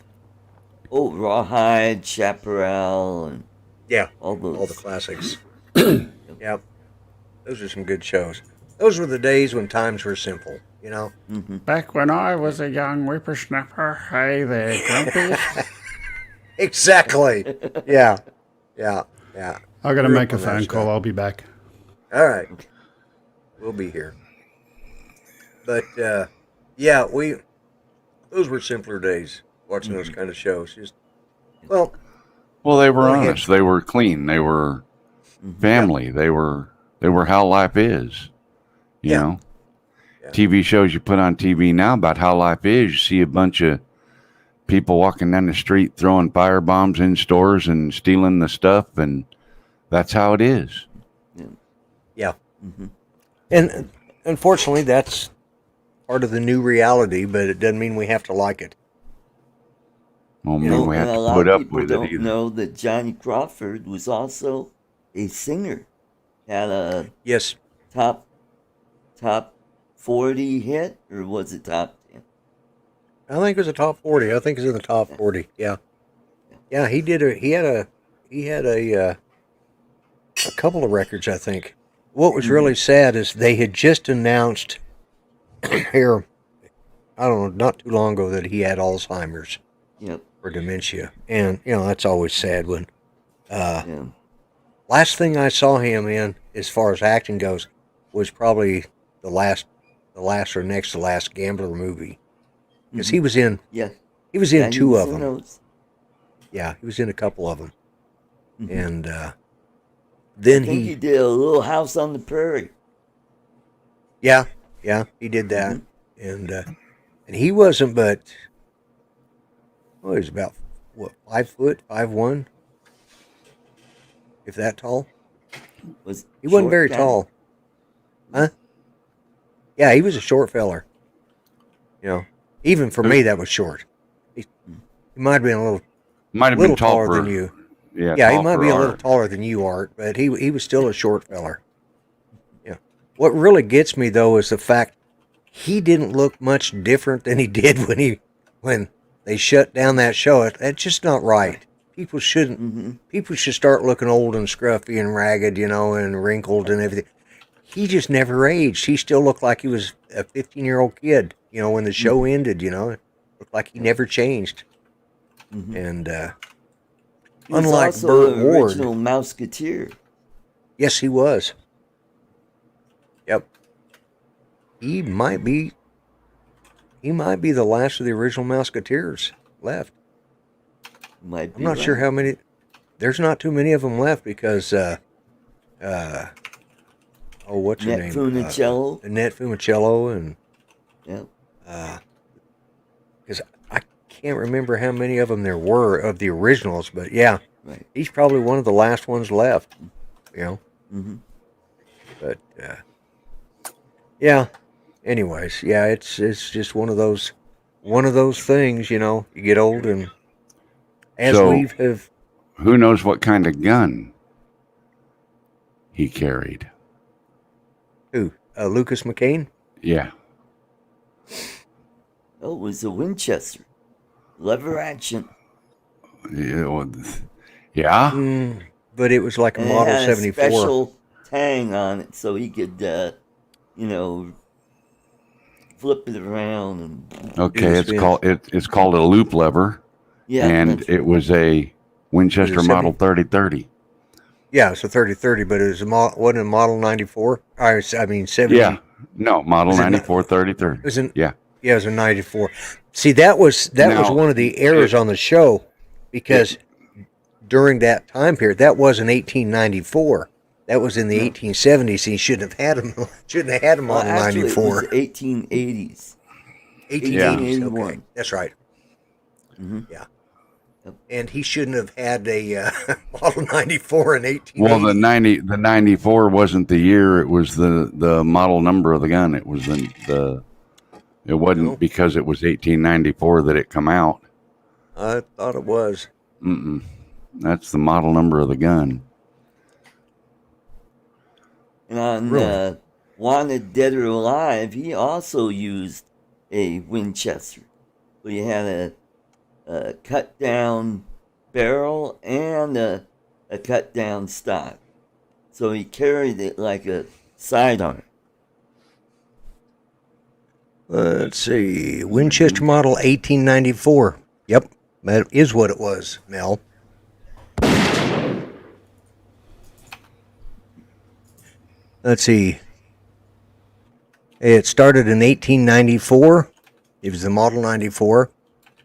Rawhide, Chaparral, and Yeah. all those. All the classics. Yep. Those are some good shows. Those were the days when times were simple, you know? Back when I was a young whippersnapper, hey there, Grumpy. Exactly. Yeah. Yeah. Yeah. I got to Grew make up a on that phone stuff. call. I'll be back. All right. We'll be here. But, yeah, those were simpler days watching those kind of shows. Just, well, Well, they were Go ahead. honest. They were clean. They were family. They were how life is. You Yeah. know, Yeah. TV shows you put on TV now about how life is. You see a bunch of people walking down the street throwing fire bombs in stores and stealing the stuff, and that's how it is. yeah. And unfortunately, that's part of the new reality, but it doesn't mean we have to like it. Well, I You mean, know, we have and a to lot put of up people with it don't either. know that Johnny Crawford was also a singer. Had a Yes. top 40 hit, or was it top 10? I think it was a top 40. I think it's in the top 40. Yeah. Yeah, he had a couple of records, I think. What was really sad is they had just announced here, I don't know, not too long ago that he had Alzheimer's Yep. or dementia. And, you know, that's always sad when, Yeah. last thing I saw him in, as far as acting goes, was probably the last or next to last Gambler movie. Because he was in Yeah. two was of in them. those. Yeah, he was in a couple of them. And I then think he did a Little House on the Prairie. yeah, he did that. And he wasn't but, well, he was about, what, 5 foot, 5'1", if that tall. He wasn't short very guy. tall. Huh? Yeah, he was a short feller. You know, even for me, that was short. He might have been a little Might have been taller tall than for you. Yeah, Yeah, he tall might for be a little Art. taller than you, Art, but he was still a short feller. Yeah. What really gets me though is the fact he didn't look much different than he did when they shut down that show. That's just not right. People shouldn't. People should start looking old and scruffy and ragged, you know, and wrinkled and everything. He just never aged. He still looked like he was a 15-year-old kid, you know, when the show ended. You know, it looked like he never changed. And He was unlike also Burt an Ward, original Mouseketeer. yes, he was. Yep. He might be the last of the original Mouseketeers left. Might be I'm not sure right. how many. There's not too many of them left because, what's her Annette name? Funicello. Annette Funicello, and Yeah. because I can't remember how many of them there were of the originals, but yeah, Right. he's probably one of the last ones left. You know. Mm-hmm. But yeah. Anyways, yeah, it's just one of those things, you know. You get old, and as So- we have, Who knows what kind of gun he carried? Lucas McCain. Yeah. Oh, it was a Winchester. Lever action. Yeah. But it was like a And it Model had a 74. special tang on it so he could, flip it around and Okay, was it's Vince. called it's called a loop lever, yeah. and that's- it was a Winchester Was it Model 3030. Yeah, it's a 3030, but it was wasn't a Model 94. I mean 70. Yeah. No, Model Was it not- 94 3030. It was an Yeah. Yeah, it was a 94. See, that was Now, one of the errors on the show because during that time period, that wasn't 1894. That was in the 1870s. He shouldn't have had him. Shouldn't have had a well, Model actually, 94. it was 1880s. 1880s. 1881. Okay, that's right. Mhm. Yeah. Yep. And he shouldn't have had a Model 94 in 1880. Well, the 94 wasn't the year, it was the model number of the gun. It was It wasn't No. because it was 1894 that it come out. I thought it was. Mm-mm. That's the model number of the gun. And on Really? Wanted Dead or Alive, he also used a Winchester. So you had a cut down barrel and a cut down stock. So he carried it like a sidearm. Let's see. Winchester model 1894. Yep, that is what it was, Mel. Let's see. It started in 1894. It was the Model 94.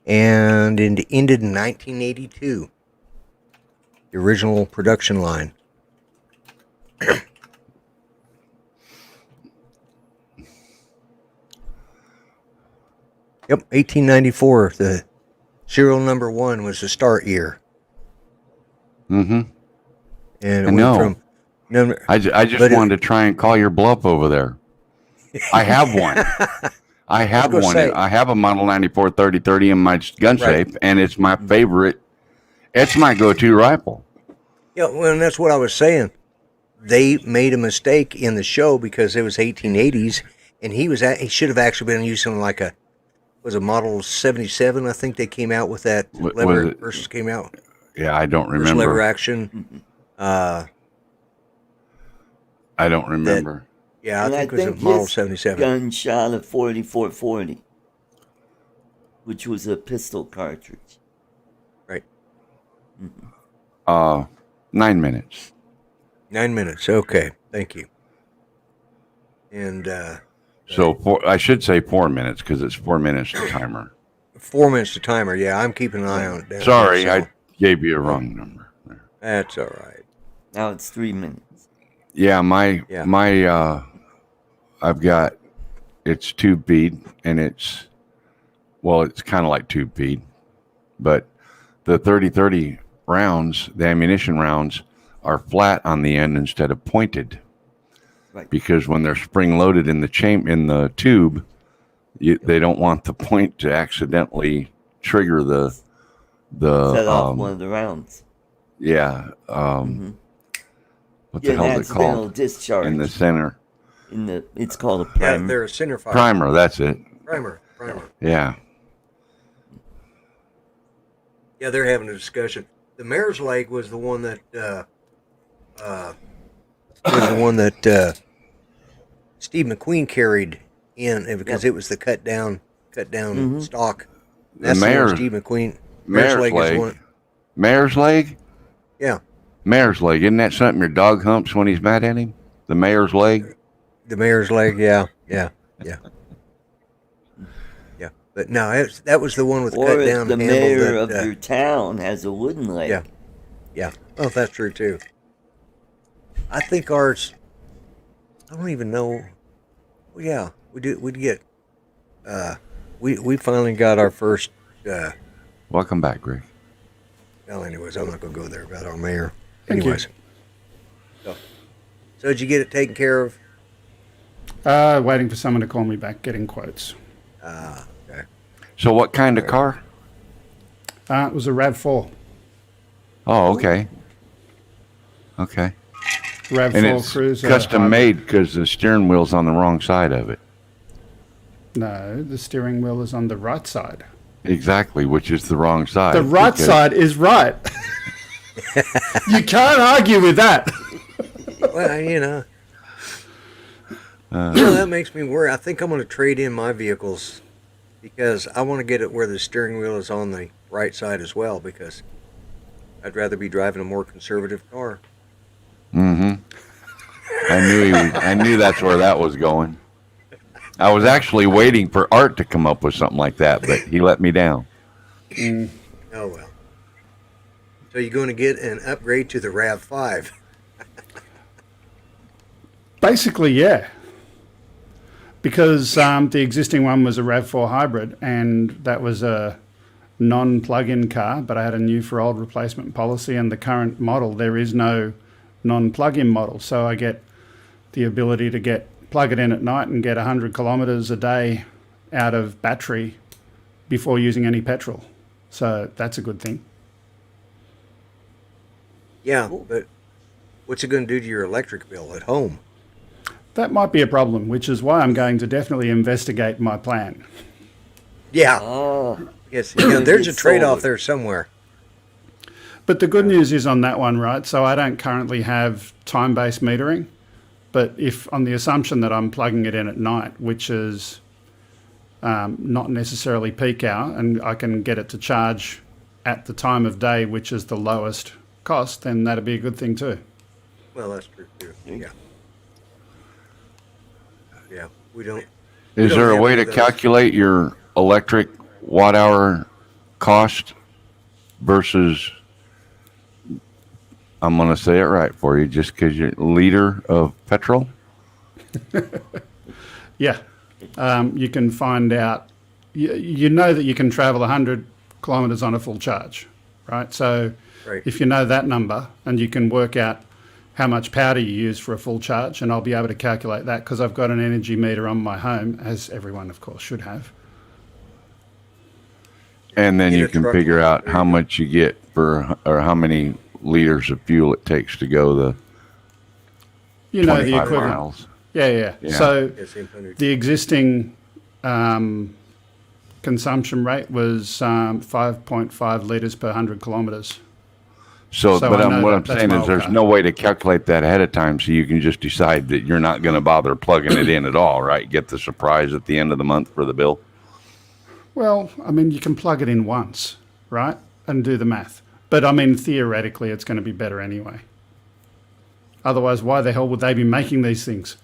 And it ended in 1982. The original production line. Yep, 1894. The serial number 1 was the start year. Mm-hmm. And it I went know. from number. I just But it- wanted to try and call your bluff over there. I have one. I have gonna one. say- I have a Model 94 3030 in my gun Right. safe, and it's my favorite. It's my go-to rifle. Yeah, well, and that's what I was saying. They made a mistake in the show because it was 1880s, and he should have actually been using like a Model 77. I think they came out with that Was lever it- first came out. Yeah, I don't First lever remember. action. I don't remember. Yeah, I And think it was a Model his 77. gun shot a 4440, which was a pistol cartridge. Right. 9 minutes. 9 minutes. Okay, thank you. And So I should say 4 minutes because it's 4 minutes to timer. 4 minutes to timer. Yeah, I'm keeping an eye on it. down Sorry, there, so I gave you a wrong number. There. that's all right. Now it's 3 minutes. Yeah, Yeah. I've got, it's tube feed, and it's kind of like tube feed, but the 30-30 rounds, the ammunition rounds, are flat on the end instead of pointed. Right. Because when they're spring loaded in the tube, they don't want the point to accidentally trigger the Set off one of the rounds. yeah what the Get an hell is it accidental called discharge. in the center It's called a Yeah, primer. they're a center fire. primer. That's it. Primer. Yeah. Yeah, they're having a discussion. The mare's leg was the one that Steve McQueen carried in because it was the cut down stock. That's the one mare's- Steve McQueen. Mare's is leg. the one. Mare's leg. Yeah, Mare's leg. Isn't that something your dog humps when he's mad at him? The mare's leg. the mare's leg. Yeah. But no, that was the one with the Or cut if down the handle. mayor that, of your town has a wooden leg. Yeah. Yeah. Oh, that's true too. I think ours. I don't even know. Well, yeah, we do. We'd get. We finally got our first. Welcome back, Greg. Well, anyways, I'm not going to go there about our mayor. Thank you. Anyways. So did you get it taken care of? Waiting for someone to call me back, getting quotes. Okay. So what kind of car? It was a RAV4. Oh, okay. Okay. RAV4 And it's Cruiser. custom hybrid. made because the steering wheel's on the wrong side of it. No, the steering wheel is on the right side. Exactly, which is the wrong side. The right because- side is right. You can't argue with that. Well, that makes me worry. I think I'm going to trade in my vehicles because I want to get it where the steering wheel is on the right side as well because I'd rather be driving a more conservative car. Mm-hmm. I knew that's where that was going. I was actually waiting for Art to come up with something like that, but he let me down. Oh, well. So you're going to get an upgrade to the RAV5. Basically, yeah. Because the existing one was a RAV4 hybrid, and that was a non-plug-in car, but I had a new for old replacement policy, and the current model, there is no non-plug-in model. So I get the ability to plug it in at night and get 100 kilometres a day out of battery before using any petrol. So that's a good thing. Yeah, but what's it going to do to your electric bill at home? That might be a problem, which is why I'm going to definitely investigate my plan. Yeah. Oh, Yes. There's a trade-off there somewhere. But the good news is on that one, right? So I don't currently have time-based metering, but if on the assumption that I'm plugging it in at night, which is not necessarily peak hour, and I can get it to charge at the time of day, which is the lowest cost, then that'd be a good thing too. Well, that's true too. Yeah. Yeah. We don't. Is don't there a have way any to of those. calculate your electric watt hour cost versus, I'm going to say it right for you, just because you're liter of petrol? Yeah. You can find out, you know that you can travel 100 kilometres on a full charge, right? So Right. if you know that number and you can work out how much powder you use for a full charge, and I'll be able to calculate that because I've got an energy meter on my home, as everyone, of course, should have. And then Get you a can truck figure load. out There how you go. much you get for, or how many liters of fuel it takes to go the You know the 25 equivalent. miles. Yeah. Yeah. So Yeah, same 100. the existing consumption rate was 5.5 litres per 100 kilometres. So, So but I know what that I'm that's saying my is there's car. no way to calculate that ahead of time, so you can just decide that you're not going to bother plugging it in at all, right? Get the surprise at the end of the month for the bill. Well, I mean, you can plug it in once, right, and do the math. But I mean, theoretically, it's going to be better anyway. Otherwise, why the hell would they be making these things?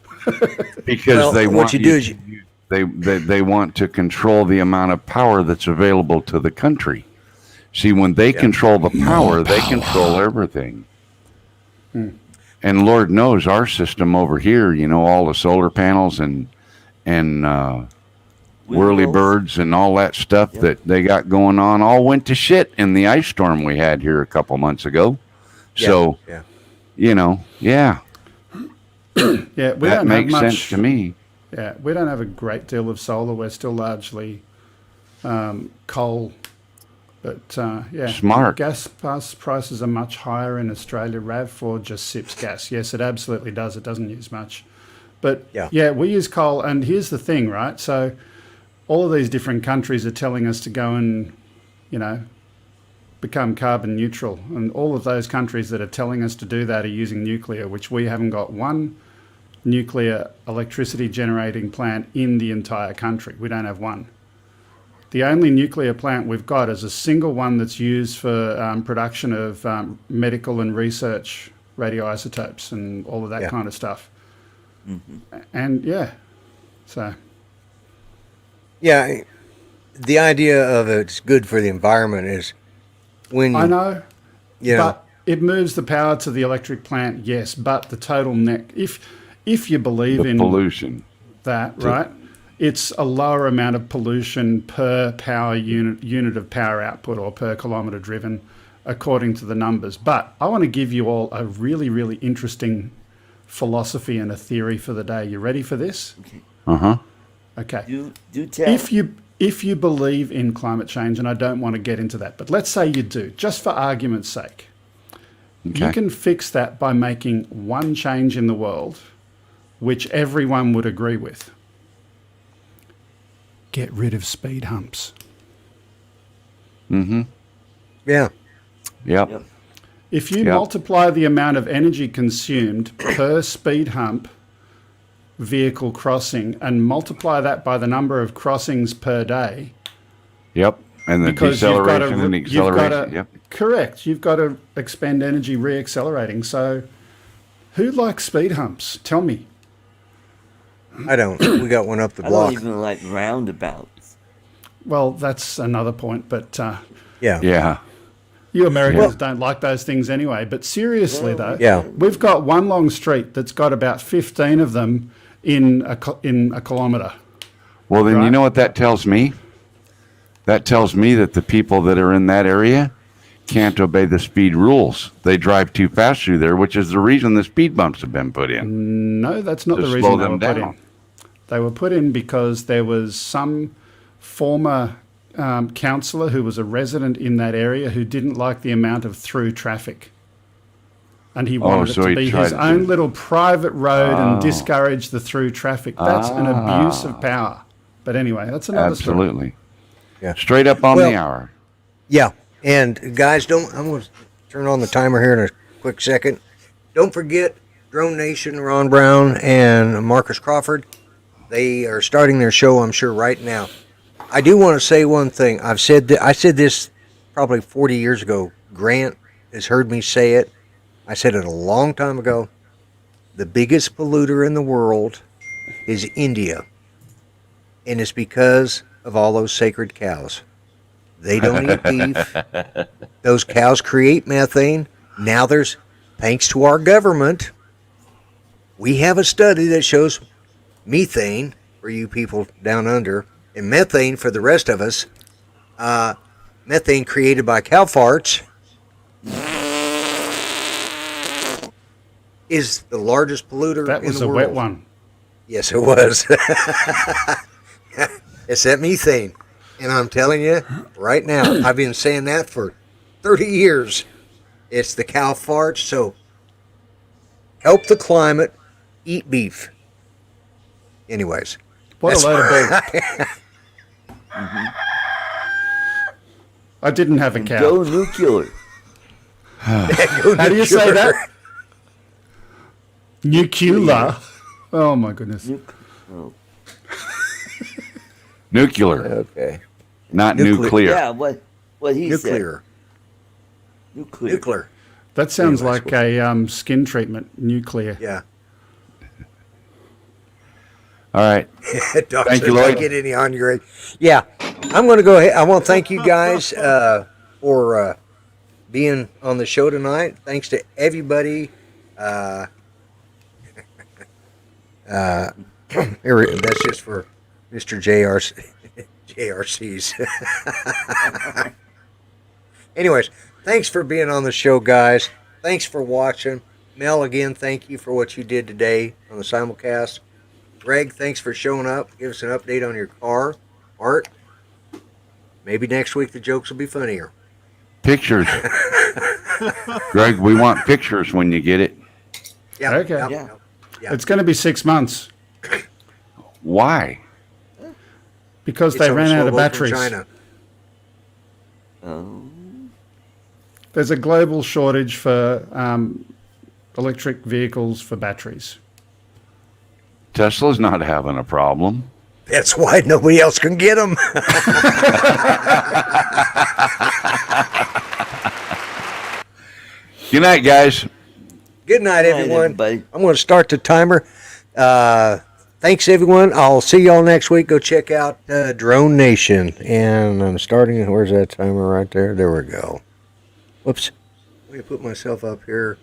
Because Well, they what want you do is you- they want to control the amount of power that's available to the country. See, when they control the power, they control everything. And Lord knows our system over here, you know, all the solar panels and whirlybirds and all that stuff that they got going on all went to shit in the ice storm we had here a couple months ago. So, yeah. you know, yeah, Yeah, we that don't makes have much. sense to me. Yeah, we don't have a great deal of solar. We're still largely coal. But yeah, Smart. gas prices are much higher in Australia. RAV4 just sips gas. Yes, it absolutely does. It doesn't use much. But Yeah. we use coal. And here's the thing, right? So all of these different countries are telling us to go and, you know, become carbon neutral. And all of those countries that are telling us to do that are using nuclear, which we haven't got one nuclear electricity generating plant in the entire country. We don't have one. The only nuclear plant we've got is a single one that's used for production of medical and research radioisotopes and all of that kind of stuff. And so Yeah, the idea of it's good for the environment is when I know, you know, but it moves the power to the electric plant, yes, but the total net, if you believe The in pollution. that, right, it's a lower amount of pollution per power unit of power output or per kilometre driven, according to the numbers. But I want to give you all a really, really interesting philosophy and a theory for the day. You ready for this? Okay. Do tell. If you believe in climate change, and I don't want to get into that, but let's say you do, just for argument's sake, you can fix that by making one change in the world, which everyone would agree with. Get rid of speed humps. yeah, Yep. Yep. If you Yep. multiply the amount of energy consumed per speed hump vehicle crossing and multiply that by the number of crossings per day, Yep. And the because you've got deceleration and to, acceleration. Yep. correct, you've got to expend energy re-accelerating. So who likes speed humps? Tell me. I don't. We got one up the I block. don't even like roundabouts. Well, that's another point, but Yeah, Yeah. you Americans don't like those things anyway. But seriously, though, Yeah. we've got one long street that's got about 15 of them in a kilometre. Well, then you Right. know what that tells me? That tells me that the people that are in that area can't obey the speed rules. They drive too fast through there, which is the reason the speed bumps have been put in. No, that's not To the slow reason they them were put in. down. They were put in because there was some former councillor who was a resident in that area who didn't like the amount of through traffic. And he wanted so it he to be tried his to own do- little private road and discourage the through traffic. That's an abuse of power. But anyway, that's another story. Absolutely. Yeah. Straight up on Well- the hour. Yeah, and guys, I'm going to turn on the timer here in a quick second. Don't forget Drone Nation, Ron Brown, and Marcus Crawford. They are starting their show, I'm sure, right now. I do want to say one thing. I said this probably 40 years ago. Grant has heard me say it. I said it a long time ago. The biggest polluter in the world is India, and it's because of all those sacred cows. They don't eat beef. Those cows create methane. Now thanks to our government, we have a study that shows methane for you people down under and methane for the rest of us. Methane created by cow farts is the largest polluter That in was the a world. wet one. Yes, it was. It's that methane. And I'm telling you, right now, I've been saying that for 30 years. It's the cow farts. So help the climate, eat beef. Anyways. What that's a load of bull. I didn't have a cow. Go nuclear. How do you say that? Nuclear. Oh my goodness. Oh. Nuclear, Okay. not Nuclear. nuclear. Yeah, what he said. Nuclear. Nuclear. Nuclear. That sounds Anyways, like a skin treatment. Nuclear. Yeah. All right. Doc Thank said, you, Lloyd. "Don't get any on your age." Yeah. I'm going to go ahead. I want to thank you guys for being on the show tonight. Thanks to everybody. That's just for Mr. JRC's. Anyways, thanks for being on the show, guys. Thanks for watching. Mel, again, thank you for what you did today on the simulcast. Greg, thanks for showing up. Give us an update on your car. Art, maybe next week the jokes will be funnier. Pictures. Greg, we want pictures when you get it. Yeah. Okay. Yeah. Yeah. It's going to be 6 months Why? because It's they on ran slow out of boat from batteries. China. Oh. There's a global shortage for electric vehicles for batteries. Tesla's not having a problem. That's why nobody else can get them. Good night, guys. Good night, everyone. everybody. I'm going to start the timer. Thanks, everyone. I'll see y'all next week. Go check out Drone Nation. And I'm starting. Where's that timer right there? There we go. Whoops. Let me put myself up here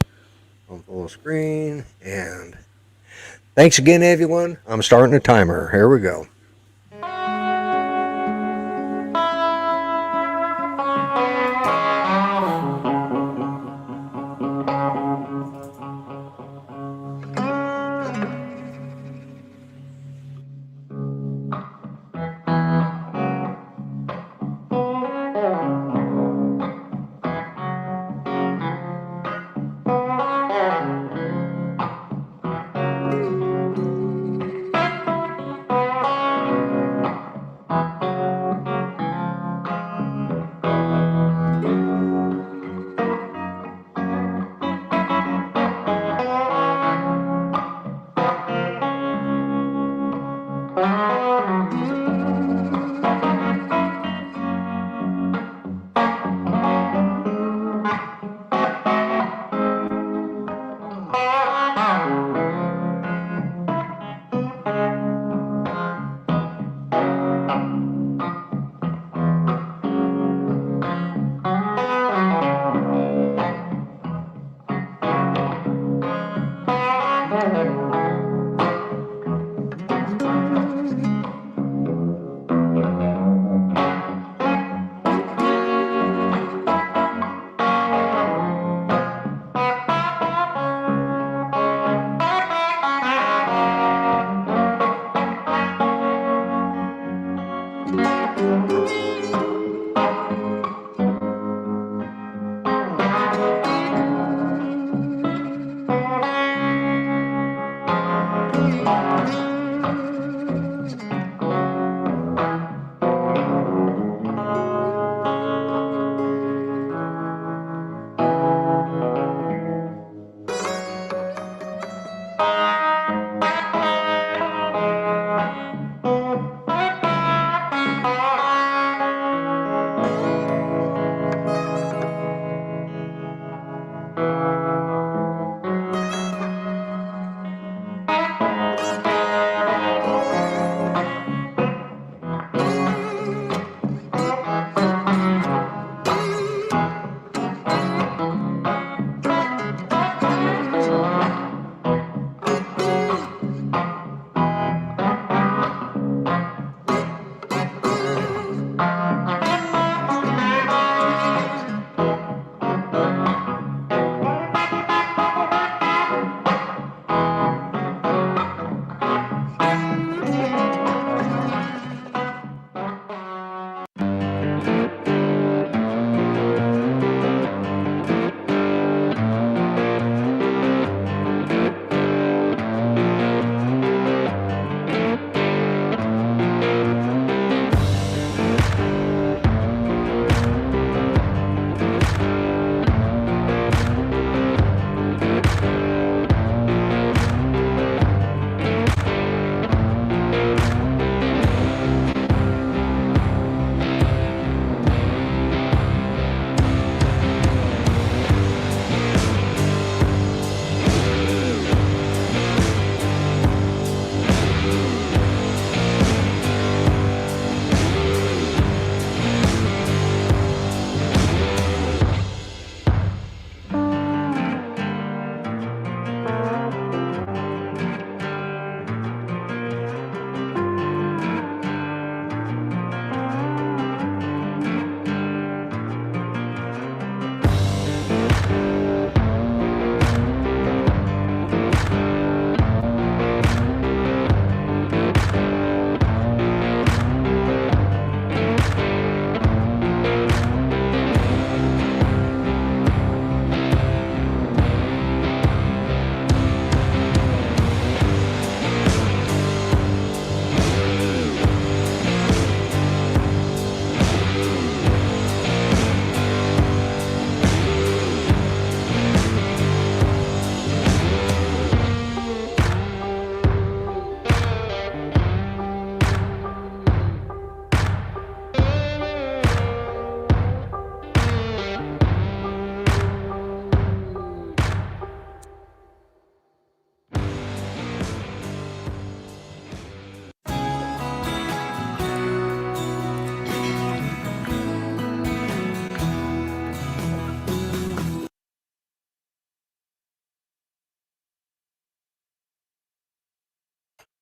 on full screen. And thanks again, everyone. I'm starting the timer. Here we go.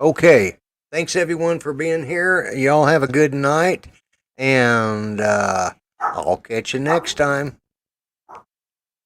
Okay. Thanks everyone for being here. Y'all have a good night, and I'll catch you next time.